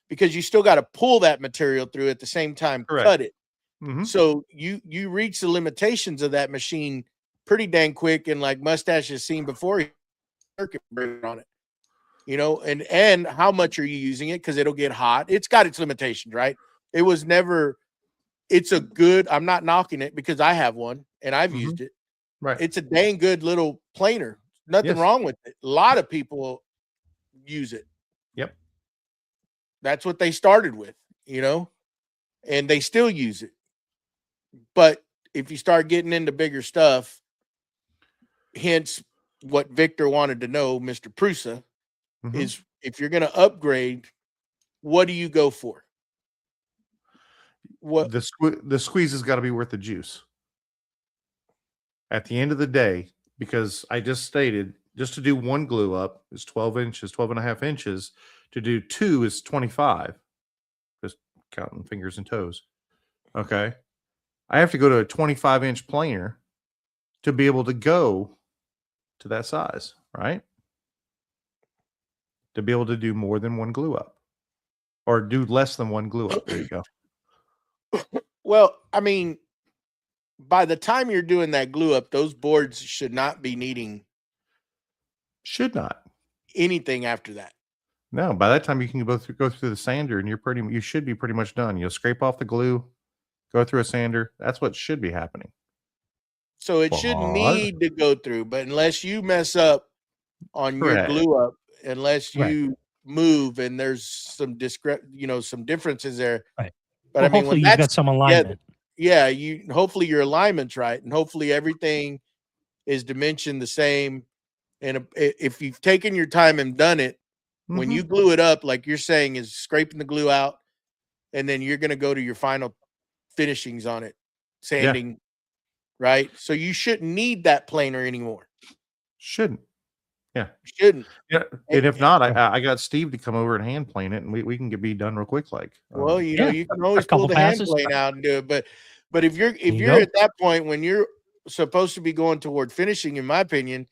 because you still got to pull that material through at the same time, Correct. cut it. Mm-hmm. So you reach the limitations of that machine pretty dang quick, and like Mustache has seen before, circuit breaker on it. And how much are you using it? Because it'll get hot. It's got its limitations, right? It was never. It's a good. I'm not knocking it because I have one and I've used it. Right. It's a dang good little planer. Nothing wrong with it. A lot of people use it. Yep. That's what they started with, and they still use it. But if you start getting into bigger stuff, hence what Victor wanted to know, Mr. Prusa, is if you're going to upgrade, what do you go for? What the squeeze has got to be worth the juice. At the end of the day, because I just stated, just to do one glue up is 12 inches, 12 and a half inches. To do two is 25. Just counting fingers and toes. Okay. I have to go to a 25-inch planer to be able to go to that size, right? To be able to do more than one glue up. Or do less than one glue up. There you go. Well, I mean, by the time you're doing that glue up, those boards should not be needing anything after that. No, by that time you can go through the sander, and you should be pretty much done. You'll scrape off the glue, go through a sander. That's what should be happening. So it shouldn't need to go through, but unless you mess up on your glue up, unless you move and there's some some differences there. Right. But well, hopefully you've got some alignment. Yeah, hopefully your alignment's right, and hopefully everything is dimensioned the same. And if you've taken your time and done it, when you glue it up, like you're saying, is scraping the glue out, and then you're going to go to your final finishings on it, sanding, right? So you shouldn't need that planer anymore. Shouldn't. Yeah. Shouldn't. Yeah. And if not, I got Steve to come over and hand plane it, and we can be done real quick. Like, well, you can always pull the hand plane out and do it. But if you're at that point when you're supposed to be going toward finishing, in my opinion,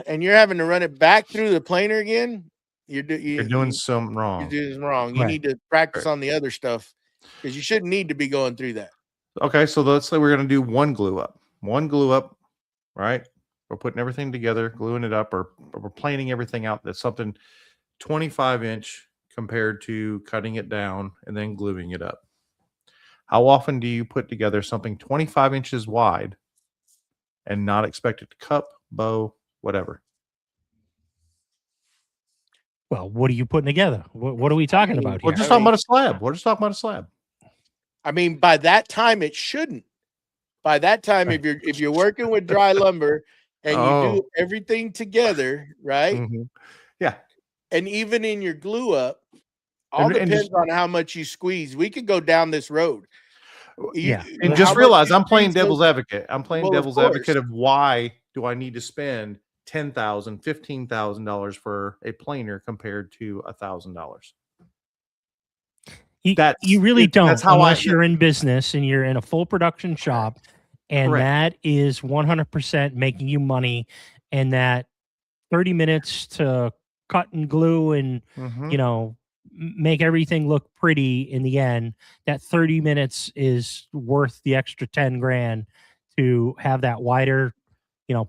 and you're having to run it back through the planer again, you're doing something wrong. You're doing wrong. You need to practice on the other stuff, because you shouldn't need to be going through that. Okay, so let's say we're going to do one glue up, right? We're putting everything together, gluing it up, or we're planing everything out. That's something 25-inch compared to cutting it down and then gluing it up. How often do you put together something 25 inches wide and not expect it to cup, bow, whatever? Well, what are you putting together? What are we talking about here? We're just talking about a slab. We're just talking about a slab. I mean, by that time, it shouldn't. By that time, if you're working with dry lumber and you do everything together, right? Yeah. And even in your glue up, all depends on how much you squeeze. We could go down this road. And just realize I'm playing devil's advocate. I'm playing devil's advocate of why do I need to spend $10,000, $15,000 for a planer compared to $1,000? You really don't, that's how unless you're in business and you're in a full production shop, and that is 100% making you money, and that 30 minutes to cut and glue and make everything look pretty in the end, that 30 minutes is worth the extra 10 grand to have that wider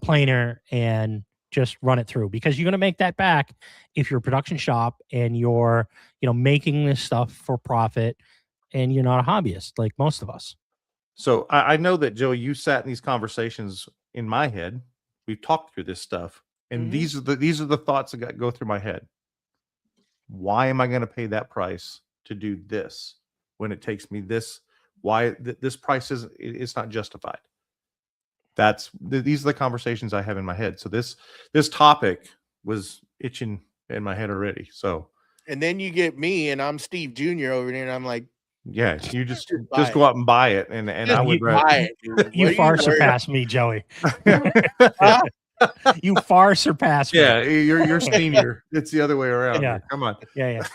planer and just run it through, because you're going to make that back if you're a production shop and you're making this stuff for profit and you're not a hobbyist like most of us. So I know that, Joe, you sat in these conversations in my head. We've talked through this stuff, and these are the thoughts that go through my head. Why am I going to pay that price to do this when it takes me this? Why this price it's not justified? These are the conversations I have in my head. So this topic was itching in my head already. So, and then you get me, and I'm Steve Jr. over there, and I'm like, yeah, you just go out and buy it, and I would buy it. You far surpass me, Joey. You far surpass me. Yeah, you're senior. It's the other way around. Yeah. Come on. Yeah.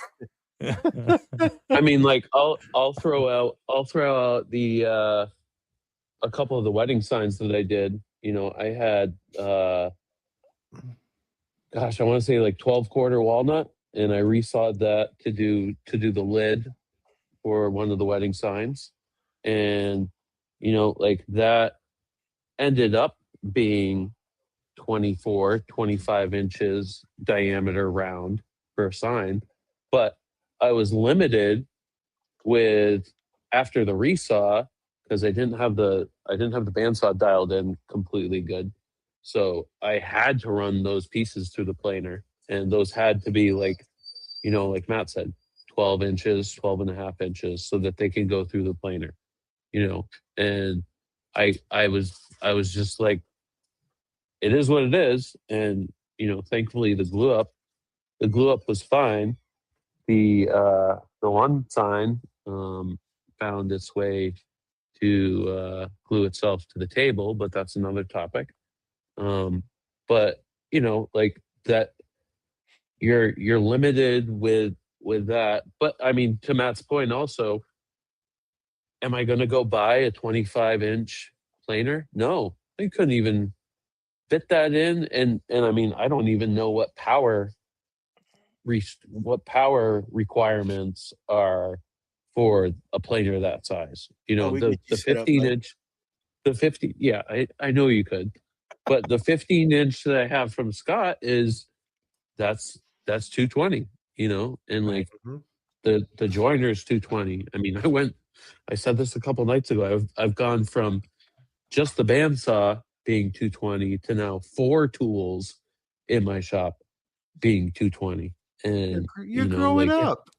I mean, like I'll throw out the a couple of the wedding signs that I did. I had I want to say like 12-quarter walnut, and I resawed that to do the lid for one of the wedding signs. And like that ended up being 24, 25 inches diameter round for a sign, but I was limited with after the resaw because I didn't have the bandsaw dialed in completely good. So I had to run those pieces through the planer, and those had to be like, like Matt said, 12 inches, 12 and a half inches so that they can go through the planer, and I was just like, it is what it is. And, thankfully the glue up was fine. The one sign found its way to glue itself to the table, but that's another topic. But like that, you're limited with that. But I mean, to Matt's point also, am I going to go buy a 25-inch planer? No, I couldn't even fit that in. And I mean, I don't even know what power requirements are for a planer that size. we get you The set up, 15 bud. inch, the 50. Yeah, I know you could, but the 15 inch that I have from Scott is that's 220. And like Mhm. the joiner is 220. I mean, I said this a couple nights ago. I've gone from just the bandsaw being 220 to now 4 tools in my shop being 220. And You're growing up.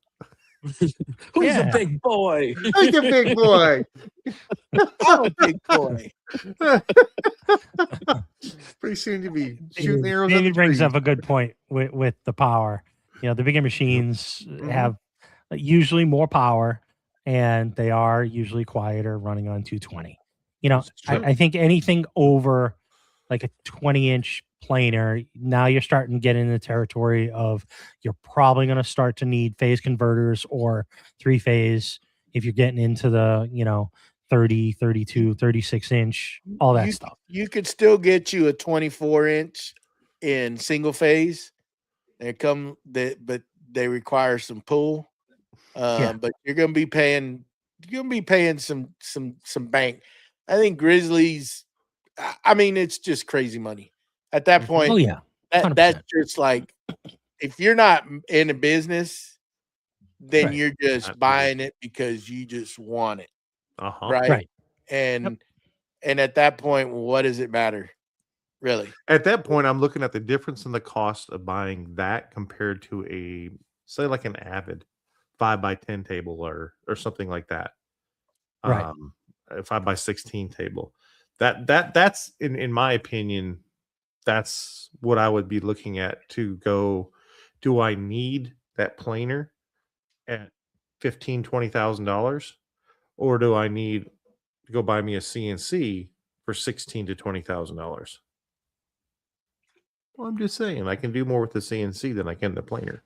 who's Yeah. a big boy? Like a big boy. I'm a big boy. Pretty soon you'll be shooting arrows at David the brings trees. up a good point with the power. The bigger machines Mhm. have usually more power, and they are usually quieter running on 220. This is true. I think anything over like a 20-inch planer, now you're starting to get in the territory of you're probably going to start to need phase converters or 3-phase if you're getting into the 30, 32, 36-inch, all that stuff. You could still get you a 24-inch in single phase. But they require some pull. Yeah. But you're gonna be paying some bank. I think Grizzlies. I mean, it's just crazy money at that Mhm. point. Oh yeah. That's 100%. just like, if you're not in a business, then Right. you're just Absolutely. buying it because you just want it, Uh-huh. right? Right. And at that point, what does it matter, really? At that point, I'm looking at the difference in the cost of buying that compared to a, say, like an Avid 5x10 table or something like that. Right. A 5x16 table. That's in my opinion, that's what I would be looking at to go. Do I need that planer at $15,000-$20,000, or do I need to go buy me a CNC for $16,000 to $20,000? Well, I'm just saying, I can do more with the CNC than I can the planer.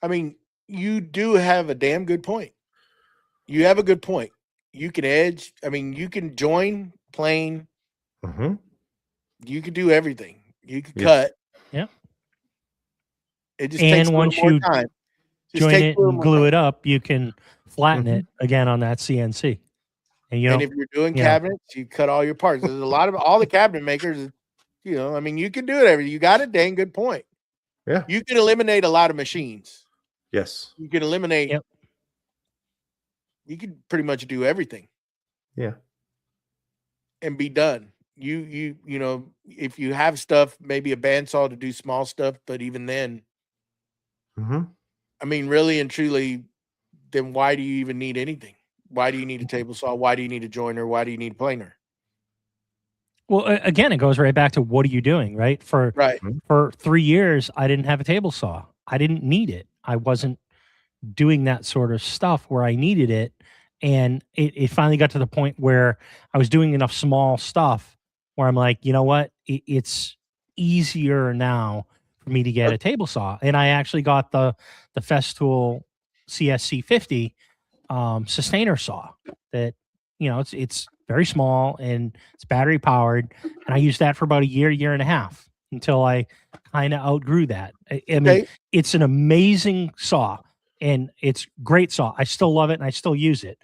I mean, you do have a damn good point. You have a good point. You can edge. I mean, you can join, plane. Mm-hmm. You can do everything. You can Yes. cut. Yep. It just takes And a little once more you time. Just join take it a little and more glue time. it up, you can flatten Mhm. it again on that CNC. And And if you're doing cabinets, you cut all your parts. There's a lot of all the cabinet makers. I mean, you can do it. You got a dang good point. Yeah. You can eliminate a lot of machines. Yes. You can eliminate. Yep. You can pretty much do everything. Yeah. And be done. If you have stuff, maybe a bandsaw to do small stuff, but even then, Mm-hmm. I mean, really and truly, then why do you even need anything? Why do you need a table saw? Why do you need a joiner? Why do you need a planer? well, again, it goes right back to what are you doing, right? Right. For 3 years, I didn't have a table saw. I didn't need it. I wasn't doing that sort of stuff where I needed it. And it finally got to the point where I was doing enough small stuff where I'm like, you know what? It's easier now for me to get a table saw. And I actually got the Festool CSC 50 sustainer saw that, it's very small and it's battery powered. And I used that for about a year and a half until I kind of outgrew that. I mean, Okay. it's an amazing saw and it's great saw. I still love it and I still use it,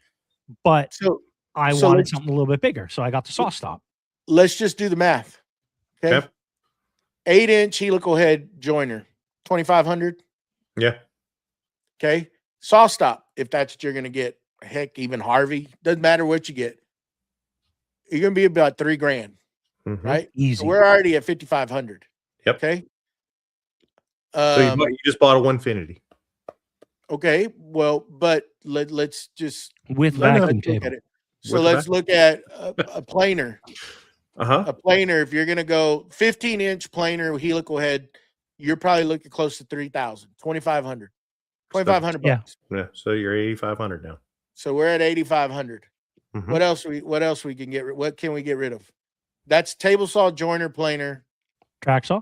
but So I so wanted let's something a little bit bigger. So I got the saw stop. let's just do the math. Okay. Okay. 8-inch helical head joiner, 2,500. Yeah. Okay. Saw stop, if that's what you're going to get. Heck, even Harvey, doesn't matter what you get. You're going to be about $3,000, Mhm. right? Easy. So we're already at 5,500. Yep. Okay. So you just bought a Onefinity. Okay. Well, but let's just With let's vacuum look table. at it. So With the let's look at a planer. Uh-huh. A planer, if you're going to go 15-inch planer helical head, you're probably looking close to 3,000, 2,500. 2,500 Yeah. bucks. Yeah. So you're 8,500 now. So we're at 8,500. Mhm. What else we can get? What can we get rid of? That's table saw, joiner, planer. Track saw.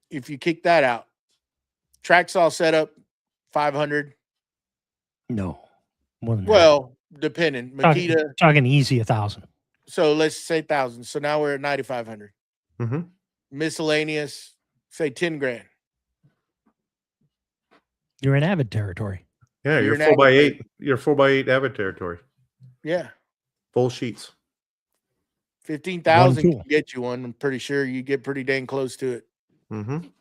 If you kick that out, track saw setup, 500. No. More than that. Well, depending. Talking, Makita. talking easy 1,000. So let's say 1,000. So now we're at 9,500. Mm-hmm. Miscellaneous, say 10,000. You're in avid territory. Yeah, You're you're an 4x8. You're 4x8 avid territory. Yeah. Full sheets. 15,000 One can get you one. I'm pretty sure you get pretty dang close to it. Mm-hmm. An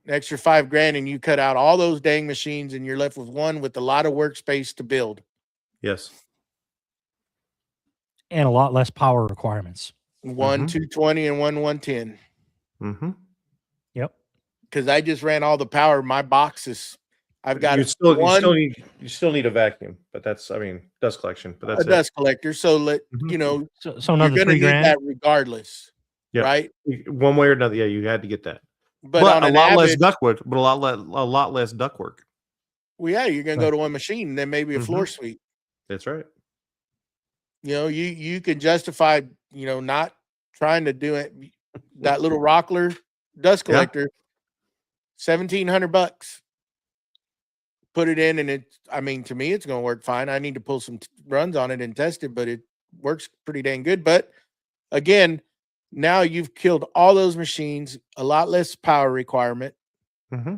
extra $5,000 and you cut out all those dang machines and you're left with one with a lot of workspace to build. Yes. And a lot less power requirements. One Mhm. 220 and one 110. Mm-hmm. Yep. Because I just ran all the power. My boxes. I've got you still need a vacuum, but that's dust collection, but a that's dust collector. So Mhm. So you're another going to need $3,000. that regardless, Yeah. right? it. One way or another, yeah, you had to get that. But on a an lot less avid, ductwork, but a lot less duct work. well, yeah, you're going to Right. go to one machine and then maybe a floor suite. That's right. You can justify, not trying to do it. That little Rockler dust Yeah. collector, $1,700. Put it in, and to me, it's going to work fine. I need to pull some runs on it and test it, but it works pretty dang good. But again, now you've killed all those machines, a lot less power requirement. Mm-hmm.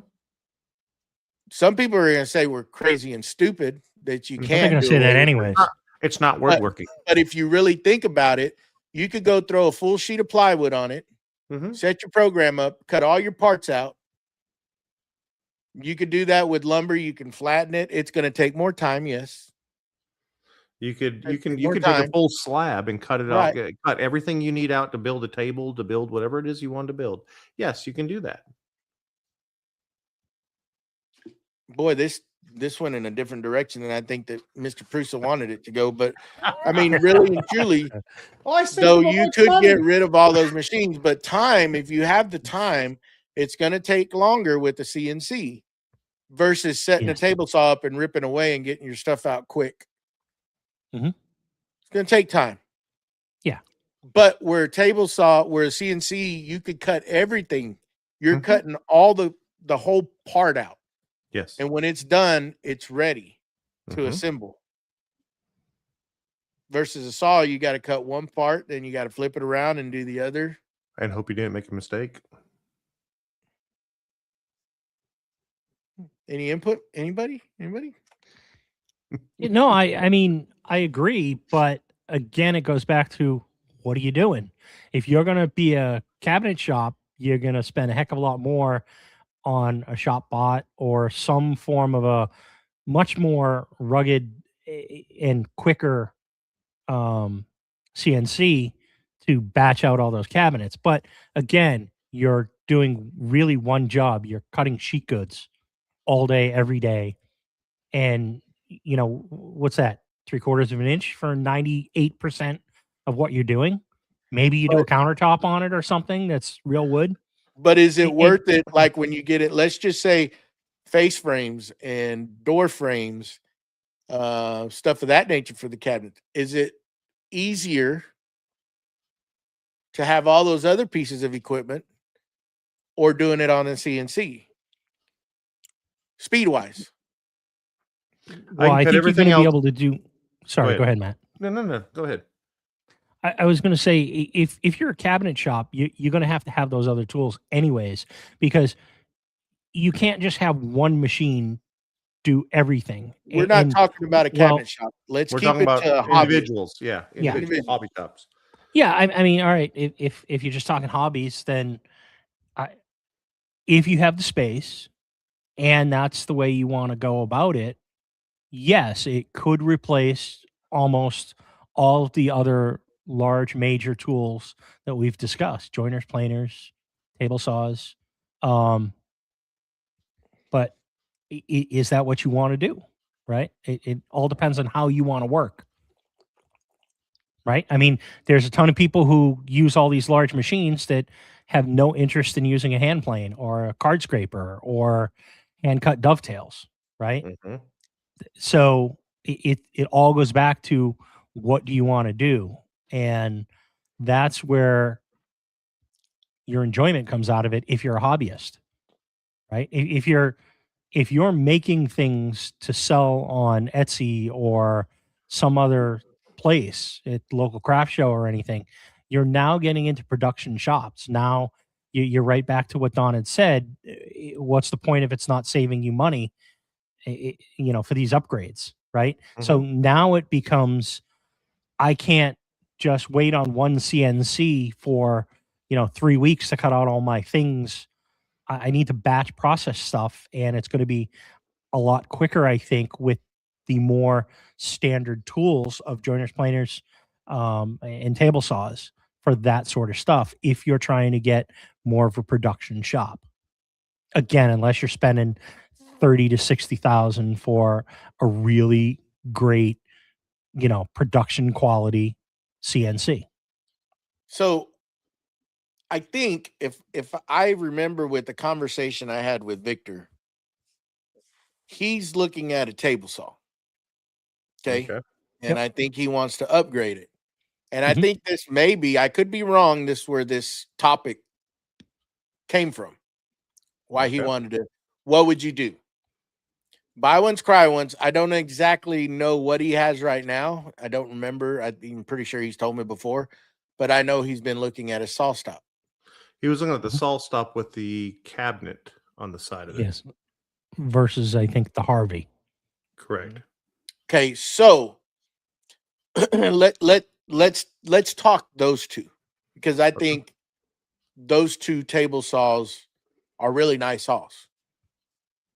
Some people are going to say we're crazy and stupid that you They're They're can't going to do say away that with it. anyways. It's not But- woodworking. But if you really think about it, you could go throw a full sheet of plywood on it, Mm-hmm. set your program up, cut all your parts out. You could do that with lumber. You can flatten it. It's going to take more time, yes. You could Take take more a time. full slab and cut it Right. out, cut everything you need out to build a table, to build whatever it is you want to build. Yes, you can do that. Boy, this went in a different direction than I think that Mr. Prusa wanted it to go. But really and truly, though, you could get rid of all those machines, but time, if you have the time, it's going to take longer with the CNC versus setting Yes. a table saw up and ripping away and getting your stuff out quick. Mhm. It's going to take time. Yeah. But where a CNC, you could cut everything. You're Mhm. cutting all the whole part out. Yes. And when it's done, it's ready to Mhm. assemble. Versus a saw, you got to cut one part, then you got to flip it around and do the other. And hope you didn't make a mistake. Any input? Anybody? No, I agree, but again, it goes back to what are you doing? If you're going to be a cabinet shop, you're going to spend a heck of a lot more on a shop bot or some form of a much more rugged and quicker CNC to batch out all those cabinets. But again, you're doing really one job. You're cutting sheet goods all day, every day. And, what's that? 3/4 of an inch for 98% of what you're doing. Maybe you do a countertop on it or something that's real wood. But is it And- worth it? Like when you get it, let's just say face frames and door frames, stuff of that nature for the cabinet. Is it easier to have all those other pieces of equipment or doing it on a CNC? Speed wise. Well, I cut think you're everything going to be else- able to do. Sorry, ahead. go ahead, Matt. No. Go ahead. I was going to say, if you're a cabinet shop, you're going to have those other tools anyways, because you can't just have one machine do everything. We're And- not and talking about a well, cabinet shop. Let's We're keep talking it about to a hobby. individuals. Yeah. Yeah. Individual hobby shops. Yeah, I mean, all right. If you're just talking hobbies, then if you have the space and that's the way you want to go about it, yes, it could replace almost all of the other large major tools that we've discussed: joiners, planers, table saws. Um, but is that what you want to do? Right? It all depends on how you want to work. Right? I mean, there's a ton of people who use all these large machines that have no interest in using a hand plane or a card scraper or hand cut dovetails, right? Mhm. So it all goes back to what do you want to do? And that's where your enjoyment comes out of it if you're a hobbyist, right? If you're making things to sell on Etsy or some other place at local craft show or anything, you're now getting into production shops. Now you're right back to what Don had said. What's the point if it's not saving you money, for these upgrades, right? So now it becomes, I can't just wait on one CNC for 3 weeks to cut out all my things. I need to batch process stuff, and it's going to be a lot quicker, I think, with the more standard tools of joiners, planers, and table saws for that sort of stuff. If you're trying to get more of a production shop, again, unless you're spending 30 to 60,000 for a really great, production quality CNC. So I think if I remember with the conversation I had with Victor, he's looking at a table saw. Okay. Okay. And Yep. I think he wants to upgrade it. And I Mhm. think this maybe, I could be wrong, this where this topic came from. Why he Okay. wanted to, what would you do? Buy ones, cry ones. I don't exactly know what he has right now. I don't remember. I'm pretty sure he's told me before, but I know he's been looking at a saw stop. He was looking at the saw stop with the cabinet on the side of it. Yes. Versus, I think, the Harvey. Correct. Okay, so let's talk those two, because I think those two table saws are really nice saws.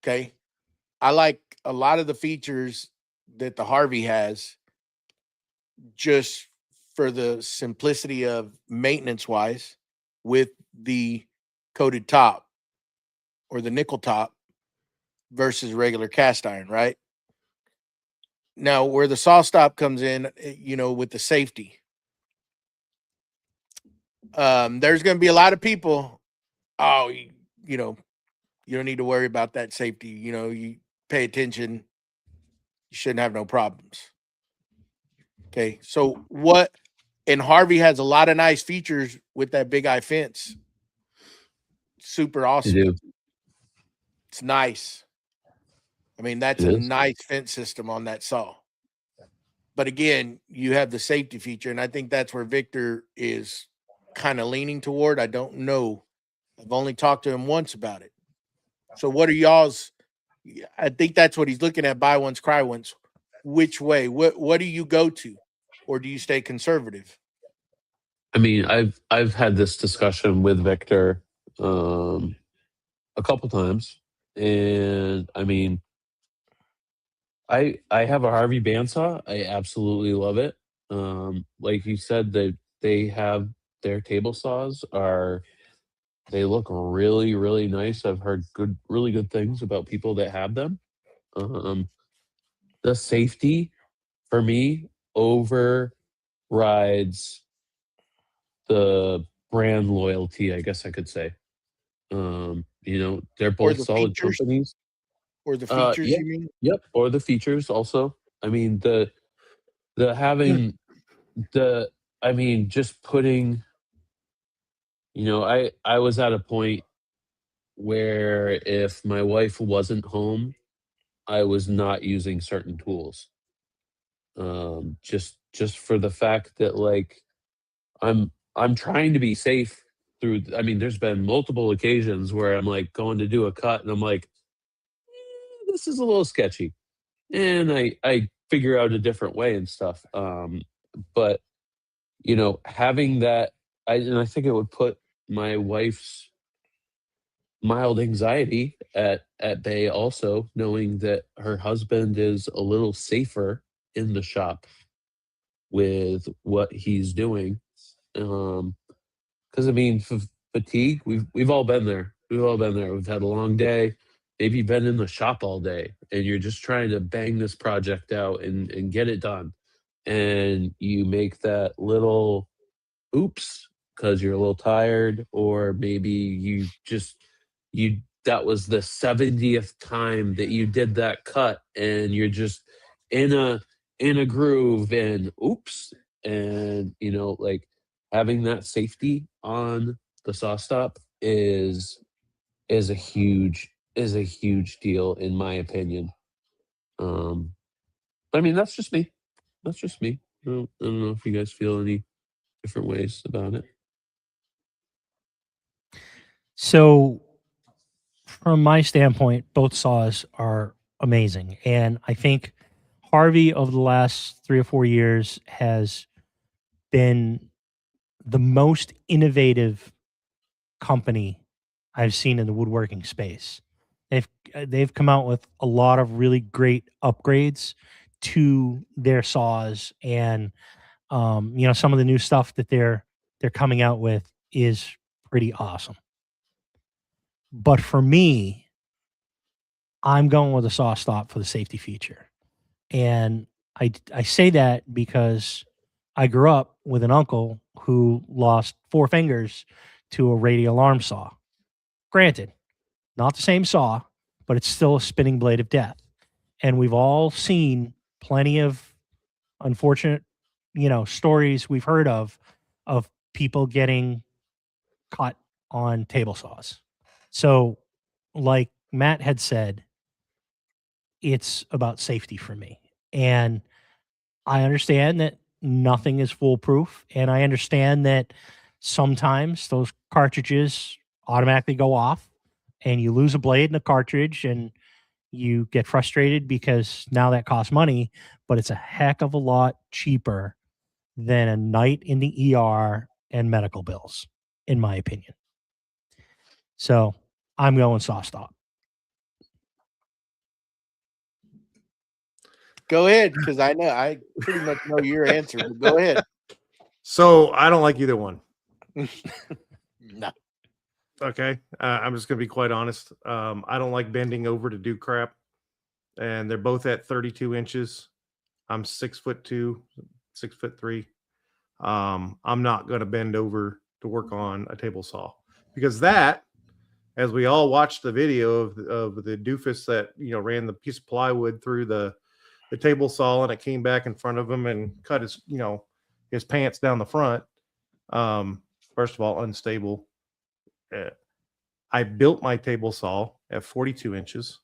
Okay. I like a lot of the features that the Harvey has, just for the simplicity of maintenance wise, with the coated top or the nickel top versus regular cast iron, right? Now, where the saw stop comes in, with the safety, there's going to be a lot of people. Oh, you know, you don't need to worry about that safety. You pay attention. You shouldn't have no problems. Okay. So what? And Harvey has a lot of nice features with that big eye fence. Super You awesome. do. It's nice. I mean, that's It a is. nice fence system on that saw. But again, you have the safety feature, and I think that's where Victor is kind of leaning toward. I don't know. I've only talked to him once about it. So what are y'all's? I think that's what he's looking at. Buy ones, cry ones. Which way? What do you go to, or do you stay conservative? I mean, I've had this discussion with Victor a couple times, and I mean, I have a Harvey bandsaw. I absolutely love it. Like you said, they have their table saws are they look really really nice. I've heard really good things about people that have them. Um, the safety for me overrides the brand loyalty, I guess I could say. They're Or both the solid features? companies. Or the features, Yeah, you mean? yep, or the features also. I mean, the having the I mean, just putting, I was at a point where if my wife wasn't home, I was not using certain tools. Just for the fact that like I'm trying to be safe through. I mean, there's been multiple occasions where I'm like going to do a cut and I'm like, this is a little sketchy. And I figure out a different way and stuff. But having that, and I think it would put my wife's mild anxiety at bay also, knowing that her husband is a little safer in the shop with what he's doing. Because I mean, fatigue, we've all been there. We've all been there. We've had a long day. Maybe you've been in the shop all day and you're just trying to bang this project out and get it done. And you make that little oops because you're a little tired, or maybe you that was the 70th time that you did that cut and you're just in a groove and oops. And like having that safety on the saw stop is a huge deal in my opinion. I mean, that's just me. I don't know if you guys feel any different ways about it. So, from my standpoint, both saws are amazing. And I think Harvey, over the last 3 or 4 years, has been the most innovative company I've seen in the woodworking space. They've come out with a lot of really great upgrades to their saws, and some of the new stuff that they're coming out with is pretty awesome. But for me, I'm going with a saw stop for the safety feature. And I say that because I grew up with an uncle who lost 4 fingers to a radial arm saw. Granted, not the same saw, but it's still a spinning blade of death. And we've all seen plenty of unfortunate, stories we've heard of people getting cut on table saws. So, like Matt had said, it's about safety for me. And I understand that nothing is foolproof. And I understand that sometimes those cartridges automatically go off and you lose a blade in a cartridge and you get frustrated because now that costs money, but it's a heck of a lot cheaper than a night in the ER and medical bills, in my opinion. So I'm going saw stop. Go ahead, because I pretty much know your answer, but go ahead. So I don't like either one. No. Okay. I'm just going to be quite honest. I don't like bending over to do crap. And they're both at 32 inches. I'm 6'2", 6'3". I'm not going to bend over to work on a table saw, because that, as we all watched the video of the doofus that, ran the piece of plywood through the table saw and it came back in front of him and cut his, his pants down the front. First of all, unstable. I built my table saw at 42 inches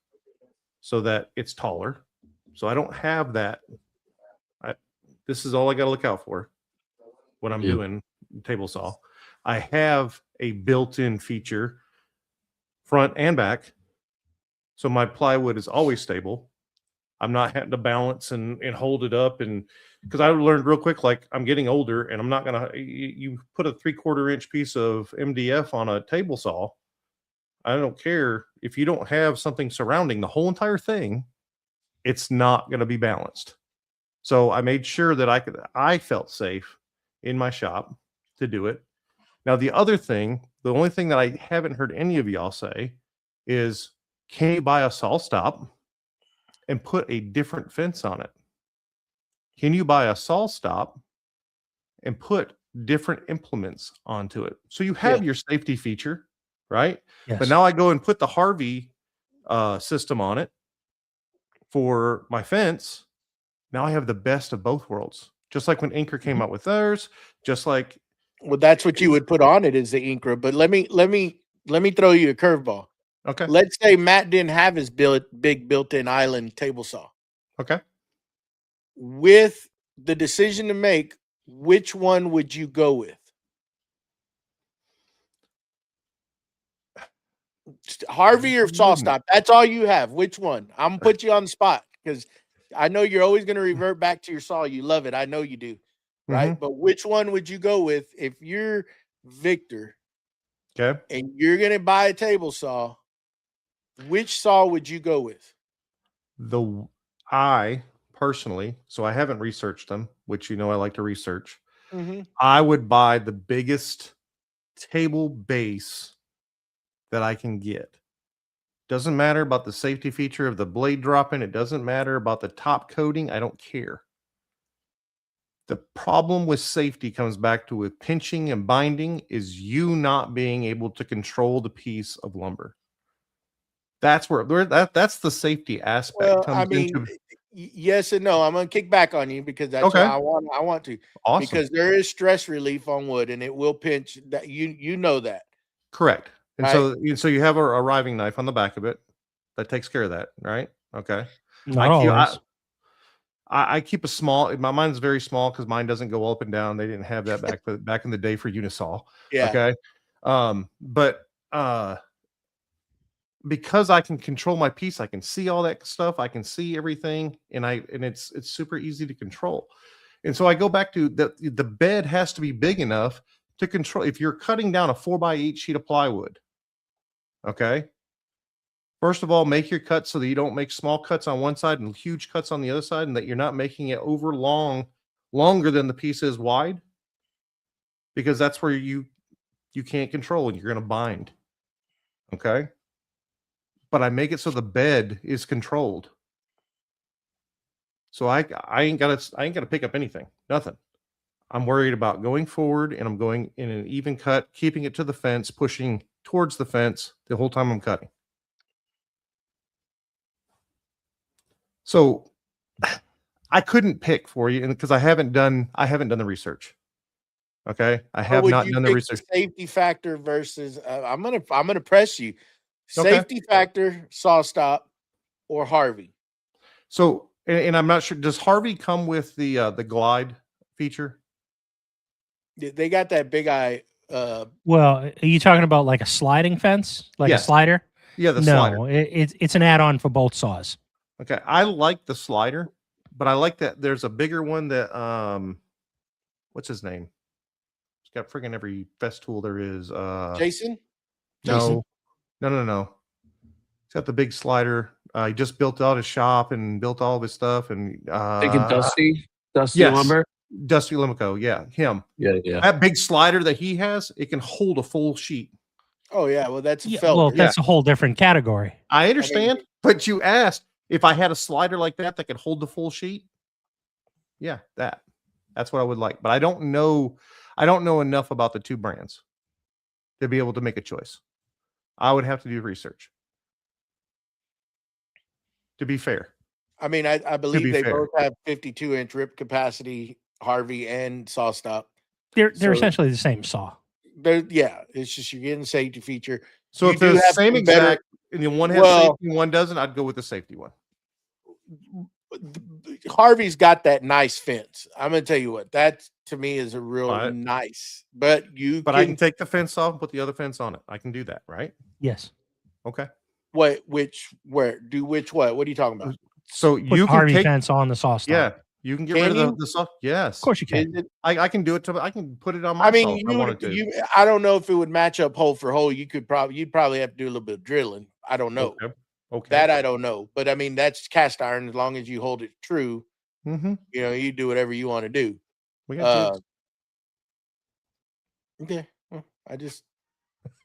so that it's taller. So I don't have that. This is all I got to look out for when I'm doing table saw. I have a built-in feature front and back. So my plywood is always stable. I'm not having to balance and hold it up. And because I learned real quick, like I'm getting older and I'm not going to, you put a 3/4 inch piece of MDF on a table saw. I don't care if you don't have something surrounding the whole entire thing, it's not going to be balanced. So I made sure that I felt safe in my shop to do it. Now, the other thing, the only thing that I haven't heard any of y'all say is, can you buy a saw stop and put a different fence on it? Can you buy a saw stop and put different implements onto it? So you have your safety feature, right? Yes. But now I go and put the Harvey system on it for my fence. Now I have the best of both worlds. Just like when Anchor came out with theirs, just like. Well, that's what you would put on it, is the Incra. But let me throw you a curveball. Okay. Let's say Matt didn't have his big built-in island table saw. Okay. With the decision to make, which one would you go with? Harvey or saw stop? That's all you have. Which one? I'm gonna put you on the spot because I know you're always going to revert back to your saw. You love it. I know you do. right? But which one would you go with if you're Victor Okay. and you're going to buy a table saw? Which saw would you go with? I personally, so I haven't researched them, which I like to research. Mm-hmm. I would buy the biggest table base that I can get. Doesn't matter about the safety feature of the blade dropping. It doesn't matter about the top coating. I don't care. The problem with safety comes back to with pinching and binding is you not being able to control the piece of lumber. That's where that's the safety aspect Well, comes I mean, into. yes and no. I'm going to kick back on you because that's Okay. what I want to. Awesome. Because there is stress relief on wood and it will pinch. That you know that. Correct. And Right. so you have a riving knife on the back of it that takes care of that, right? Okay. Not always. I keep a small. Mine's very small because mine doesn't go up and down. They didn't have that back in the day for Unisaw. Yeah. Okay. But because I can control my piece, I can see all that stuff. I can see everything, and it's super easy to control. And so I go back to the bed has to be big enough to control. If you're cutting down a 4x8 sheet of plywood, okay. First of all, make your cuts so that you don't make small cuts on one side and huge cuts on the other side, and that you're not making it longer than the piece is wide, because that's where you can't control and you're going to bind. Okay. But I make it so the bed is controlled. So I ain't got to pick up anything, nothing. I'm worried about going forward, and I'm going in an even cut, keeping it to the fence, pushing towards the fence the whole time I'm cutting. So I couldn't pick for you, and because I haven't done the research. Okay, I have not done the research. Safety factor versus I'm gonna press you. Okay. Safety factor, saw stop, or Harvey. So, and I'm not sure. Does Harvey come with the glide feature? They got that big eye. Well, are you talking about like a sliding fence, like Yes. a slider? Yeah, the No, slider. it's an add-on for both saws. Okay, I like the slider, but I like that there's a bigger one that what's his name? He's got friggin' every Festool there is. Jason? No. He's got the big slider. He just built out his shop and built all of his stuff. And Thinking Dusty yes. Lumber. Dusty Limico, yeah, him. Yeah. That big slider that he has, it can hold a full sheet. Oh yeah, well that's a Yeah, felder. well, that's a whole different category. I understand, but you asked if I had a slider like that could hold the full sheet. Yeah, that's what I would like. But I don't know enough about the two brands to be able to make a choice. I would have to do research. To be fair. I mean, I believe they fair. both have 52-inch rip capacity, Harvey and saw stop. They're So- essentially the same saw. Yeah, it's just you're getting safety feature. So You if they're do the have same some exact, and the one has safety and one doesn't, I'd go with the safety one. Harvey's got that nice fence. I'm gonna tell you what, that to me is a real Right. nice. But I can take the fence off and put the other fence on it. I can do that, right? Yes. Okay. What are you talking about? So Put you can Harvey take fence on the saw stop. Yeah, you can get rid of the soft. Yes, Of course you can. I can do it. I can put it on my. I mean, if I wanted to. I don't know if it would match up hole for hole. You'd probably have to do a little bit of drilling. I don't know. Okay. That I don't know. But I mean, that's cast iron. As long as you hold it true, Mm-hmm. you do whatever you want to do. We got kids. Okay. Well, I just.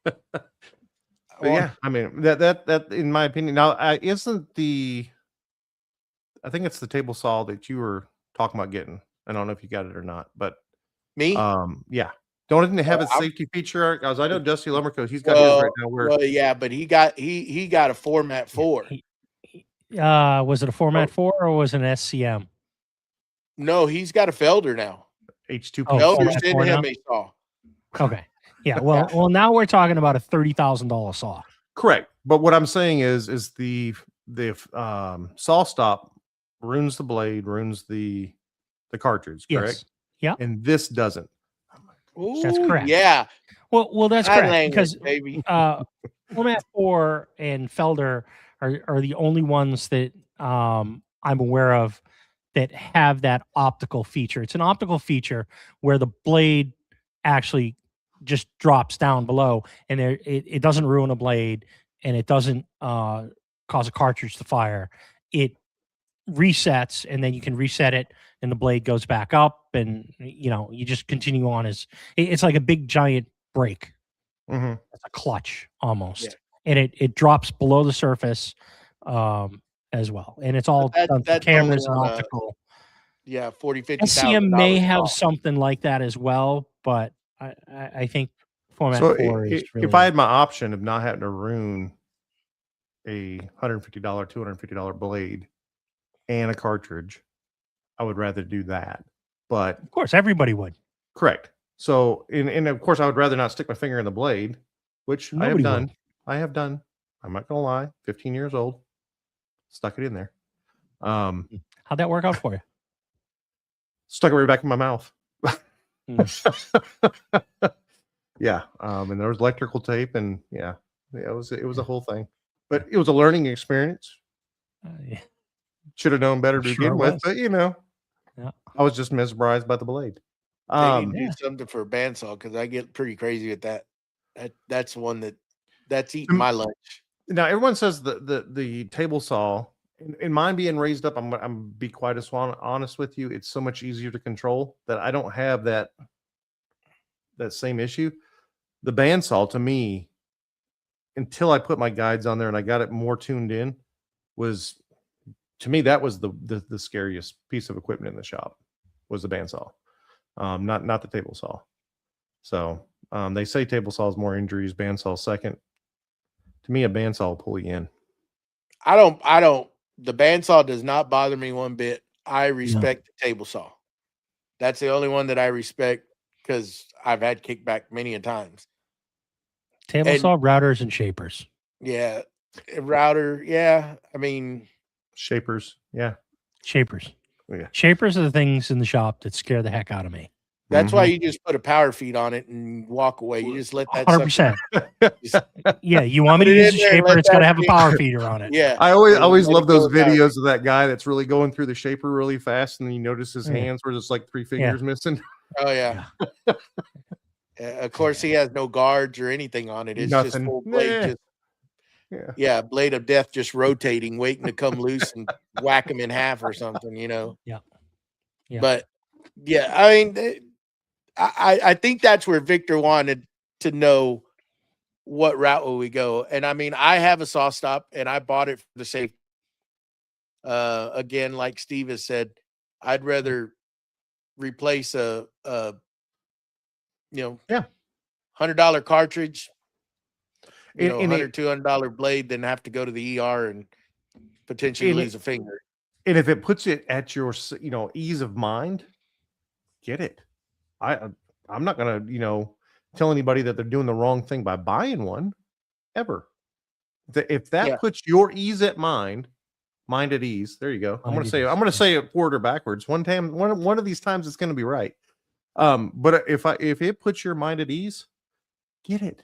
But yeah, I mean that in my opinion now isn't the. I think it's the table saw that you were talking about getting. I don't know if you got it or not, but Me? yeah. Don't it have a safety feature? Because I know Dusty Lumbercoat, he's got his right now. Well, yeah, but he got a Format 4. Was it a Format 4 or was it an SCM? No, he's got a Felder now. H2. Felder Format sent 4 him now? a saw. Okay. Yeah. Well, now we're talking about a $30,000 saw. Correct. But what I'm saying is the saw stop ruins the blade, ruins the cartridge, correct? Yes. Yeah. And this doesn't. That's Ooh, correct. Yeah. Well, that's That correct language, because baby. Format 4 and Felder are the only ones that I'm aware of that have that optical feature. It's an optical feature where the blade actually just drops down below, and it doesn't ruin a blade, and it doesn't cause a cartridge to fire. It resets, and then you can reset it, and the blade goes back up, and you just continue on. It's like a big giant brake. Mm-hmm. It's a clutch almost, Yeah. and it drops below the surface as well, and it's all done through cameras and only on optical. 40, 50,000. SCM may have something like that as well, but I think Format So 4 is really. if I had my option of not having to ruin a $150, $250 blade and a cartridge, I would rather do that. But of course, everybody would. correct. So, and of course, I would rather not stick my finger in the blade, which I have Nobody done. would. I have done. I'm not gonna lie. 15 years old, stuck it in there. How'd that work out for you? Stuck it right back in my mouth. Mm. Yeah. And there was electrical tape, and yeah, it was a whole thing. But it was a learning experience. Yeah. Should have known better to Sure begin it with, was. but Yeah. I was just mesmerized by the blade. They need to Yeah. do something for a bandsaw because I get pretty crazy with that. That's one that's eating my lunch. Now everyone says the table saw, in mine being raised up, I'm be quite as honest with you. It's so much easier to control that I don't have that same issue. The bandsaw, to me, until I put my guides on there and I got it more tuned in, was, to me, that was the scariest piece of equipment in the shop, was the bandsaw, not the table saw. So they say table saw is more injuries, bandsaw second. To me, a bandsaw will pull you in. I don't. The bandsaw does not bother me one bit. I respect the table saw. That's the only one that I respect because I've had kickback many a times. Table saw, routers, and shapers. Yeah, router. Yeah, I mean Shapers. Yeah. Shapers. Yeah. Shapers are the things in the shop that scare the heck out of me. that's why you just put a power feed on it and walk away. You just let that 100%. Just, Yeah, you want me to Put it use a in there and shaper? let It's got to that have a thing- power feeder on it. yeah. I always Let love it those go down. videos of that guy that's really going through the shaper really fast, and then you notice his Yeah. hands where there's like 3 fingers missing. Oh yeah. Of course, he has no guards or anything on it. It's just Nothing. full blade. Nah. Just Yeah. blade of death just rotating, waiting to come loose and whack him in half or something. Yeah. But yeah, I mean, I think that's where Victor wanted to know what route will we go. And I mean, I have a saw stop and I bought it for the safety. Again, like Steve has said, I'd rather replace a $100 cartridge, And $100, $200 blade than have to go to the ER and potentially lose a finger. And if it puts it at your, ease of mind, get it. I'm not gonna, tell anybody that they're doing the wrong thing by buying one, ever. If that puts your ease at mind at ease. There you go. I'm gonna say it forward or backwards. One of these times it's gonna be right. But if it puts your mind at ease, get it.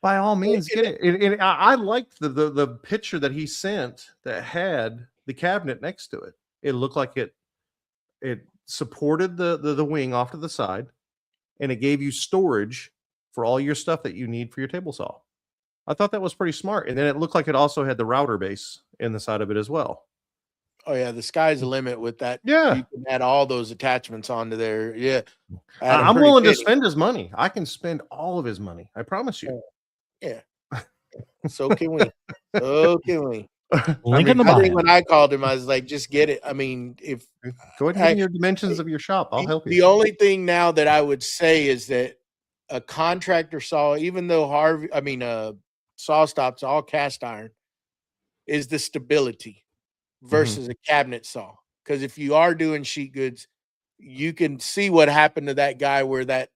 By all means, get it. And I liked the picture that he sent that had the cabinet next to it. It looked like it supported the wing off to the side, and it gave you storage for all your stuff that you need for your table saw. I thought that was pretty smart. And then it looked like it also had the router base in the side of it as well. Oh yeah, the sky's the limit with that. Yeah. You can add all those attachments onto there. Yeah. I'm willing to spend his money. I can spend all of his money. I promise you. Yeah. So can we. So can we. Link in the I think bio. when I called him, I was like, just get it. I mean, if Go ahead and give me your dimensions of your shop. I'll help you. The only thing now that I would say is that a contractor saw, even though saw stops all cast iron, is the stability versus a cabinet saw. Because if you are doing sheet goods, you can see what happened to that guy where that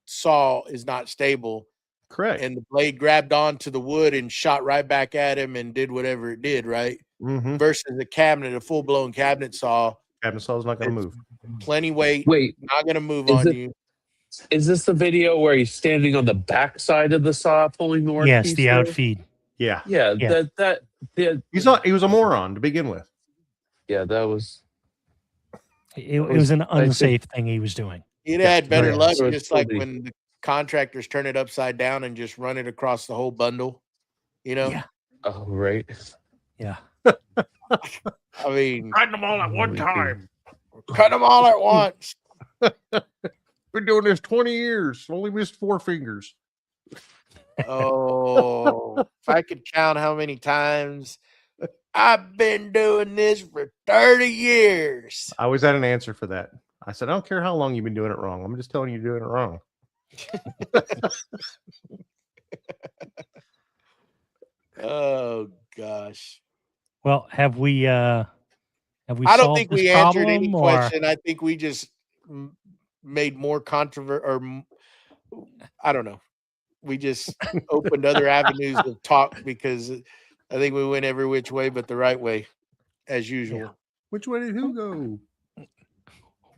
saw is not stable. Correct. And the blade grabbed onto the wood and shot right back at him and did whatever it did, right? Versus a cabinet, a full-blown cabinet saw. Cabinet saw is not going to move. Plenty weight. Wait, not going to move on you. Is this the video where he's standing on the back side of the saw pulling the work? Yes, the outfeed. Yeah. Yeah. He was a moron to begin with. Yeah, that was. It was an I think- unsafe thing he was doing. He'd Yeah, had better very luck, so just like somebody- when the contractors turn it upside down and just run it across the whole bundle. You know, Yeah. Oh, right. Yeah. I mean, Riding them all at one Me too. time. cut them all at once. Been doing this 20 years. Only missed 4 fingers. Oh, if I could count how many times I've been doing this for 30 years. I always had an answer for that. I said, I don't care how long you've been doing it wrong. I'm just telling you you're doing it wrong. Oh gosh. Well, have we I don't solved think this we answered any problem, or question. I think we just made more controversy, or I don't know. We just opened other avenues of talk because I think we went every which way but the right way, as usual. Which way did who go?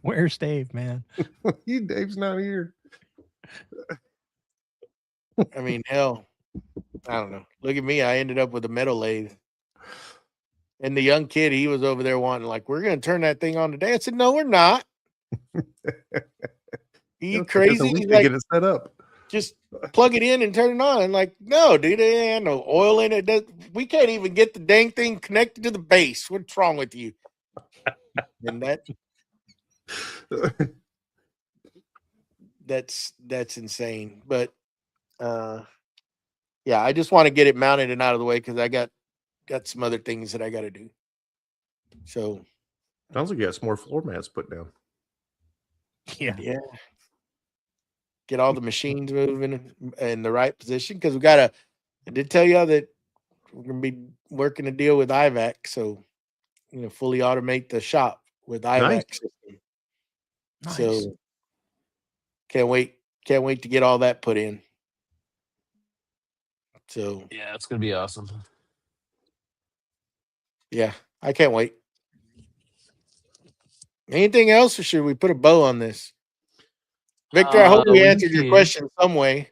where's Dave, man? Dave's not here. I mean, hell, I don't know. Look at me. I ended up with a metal lathe. And the young kid, he was over there wanting, like, we're going to turn that thing on today. I said, no, we're not. You crazy? He's like, get it set up. just plug it in and turn it on. And like, no, dude, there ain't no oil in it. We can't even get the dang thing connected to the base. What's wrong with you? And that's insane. But yeah, I just want to get it mounted and out of the way because I got some other things that I got to do. So Sounds like you got some more floor mats put down. Yeah. yeah, get all the machines moving in the right position because we got to. I did tell y'all that we're gonna be working a deal with IVAC, so fully automate the shop with IVAC Nice. system. Nice. So can't wait to get all that put in. So Yeah, it's gonna be awesome. yeah, I can't wait. Anything else, or should we put a bow on this? Victor, I hope we we answered your can. question some way.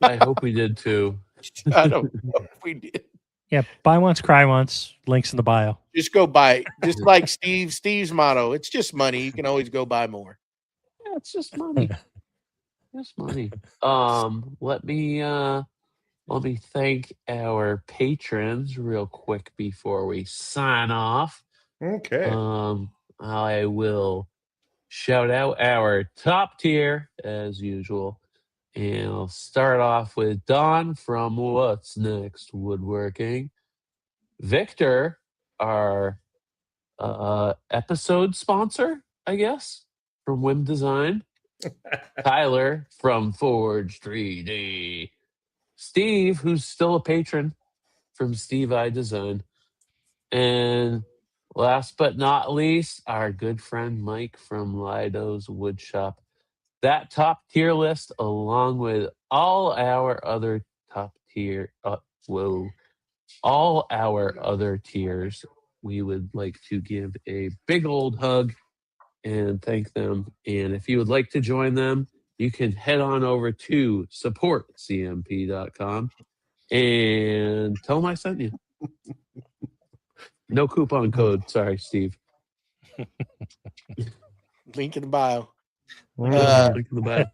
I hope we did too. I don't know if we did. Yeah. Buy once, cry once. Links in the bio. Just go buy it. Just like Steve's motto. It's just money. You can always go buy more. Yeah, it's just money. Just money. Let me thank our patrons real quick before we sign off. Okay. I will shout out our top tier as usual. And I'll start off with Don from What's Next Woodworking. Victor, our episode sponsor, I guess, from Whim Design. Tyler from Forge 3D. Steve, who's still a patron from Steve I Design. And last but not least, our good friend Mike from Lido's Woodshop. That top tier list, along with all our other top tier, all our other tiers, we would like to give a big old hug and thank them. And if you would like to join them, you can head on over to supportcmp.com and tell them I sent you. No coupon code. Sorry, Steve. Link in the bio. Link in the bio.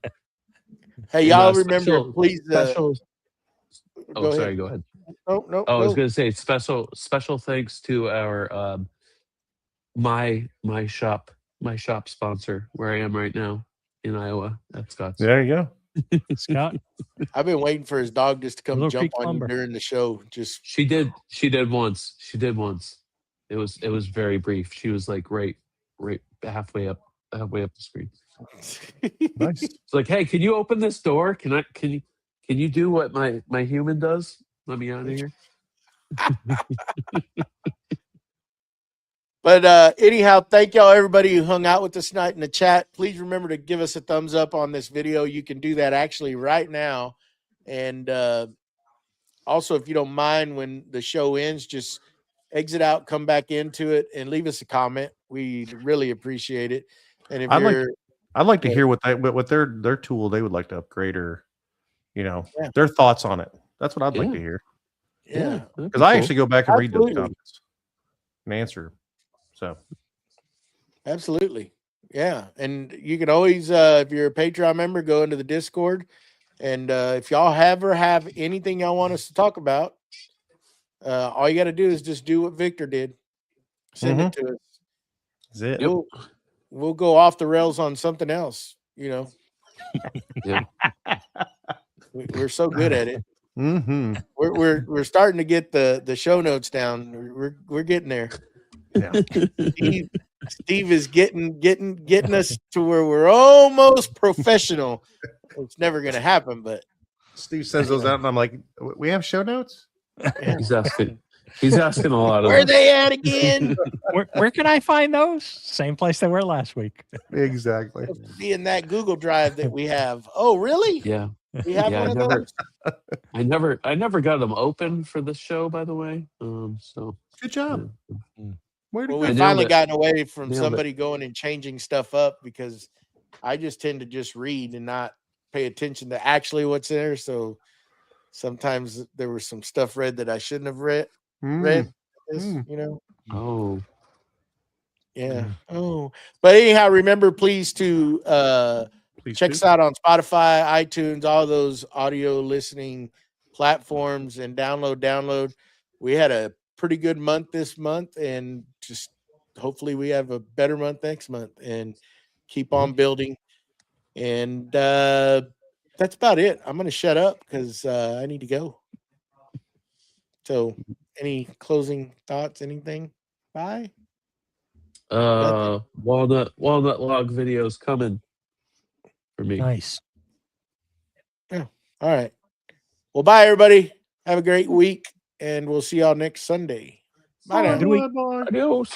Hey, And, y'all special- remember, please. Special. Go Sorry, ahead. go ahead. No. Oh, I was go. going to say special thanks to our my shop sponsor where I am right now in Iowa at Scott's. There you go. Scott. I've been waiting for his dog just to come Willow jump Creek on you Lumber. during the show. Just She did once. It was very brief. She was like right halfway up the screen. Nice. It's like, hey, can you open this door? Can you do what my human does? Let me out of here. But anyhow, thank y'all, everybody who hung out with us tonight in the chat. Please remember to give us a thumbs up on this video. You can do that actually right now. And also, if you don't mind, when the show ends, just exit out, come back into it, and leave us a comment. We really appreciate it. And if I'd like to Yeah. hear what their tool they would like to upgrade, or Yeah. their thoughts on it. That's what I'd like Yeah. to hear, yeah, that'd be because I cool. actually go back and read those Absolutely. comments and answer. So Absolutely. Yeah. And you can always, if you're a Patreon member, go into the Discord. And if y'all ever have anything y'all want us to talk about, all you got to do is just do what Victor did. Send it to us. That's it. Yep. We'll go off the rails on something else. You know, Yeah. we're so good at it. Mm-hmm. We're starting to get the show notes down. We're getting there. Yeah. Steve is getting us to where we're almost professional. It's never going to happen, but Steve sends those out, and I'm like, "We have show notes." He's asking. He's asking a lot of where us. they at again? Where can I find those? Same place they were last week. Exactly. Be in that Google Drive that we have. Oh, really? Yeah. We have Yeah, one of those. I never got them open for the show, by the way. So Good job. Way to Well, go. we've nailed finally it. gotten away from Nailed it. somebody going and changing stuff up because I just tend to just read and not pay attention to actually what's there. So sometimes there was some stuff read that I shouldn't have read. You know. Oh, Yeah. Oh, but anyhow, remember, please to Please check do. us out on Spotify, iTunes, all those audio listening platforms, and download. We had a pretty good month this month, and just hopefully we have a better month next month, and keep on building. And that's about it. I'm going to shut up because I need to go. So, any closing thoughts? Anything? Bye. walnut log videos coming for me. Nice. All right. Well, bye, everybody. Have a great week, and we'll see y'all next Sunday. Bye now. Good week. Bye-bye. Adios.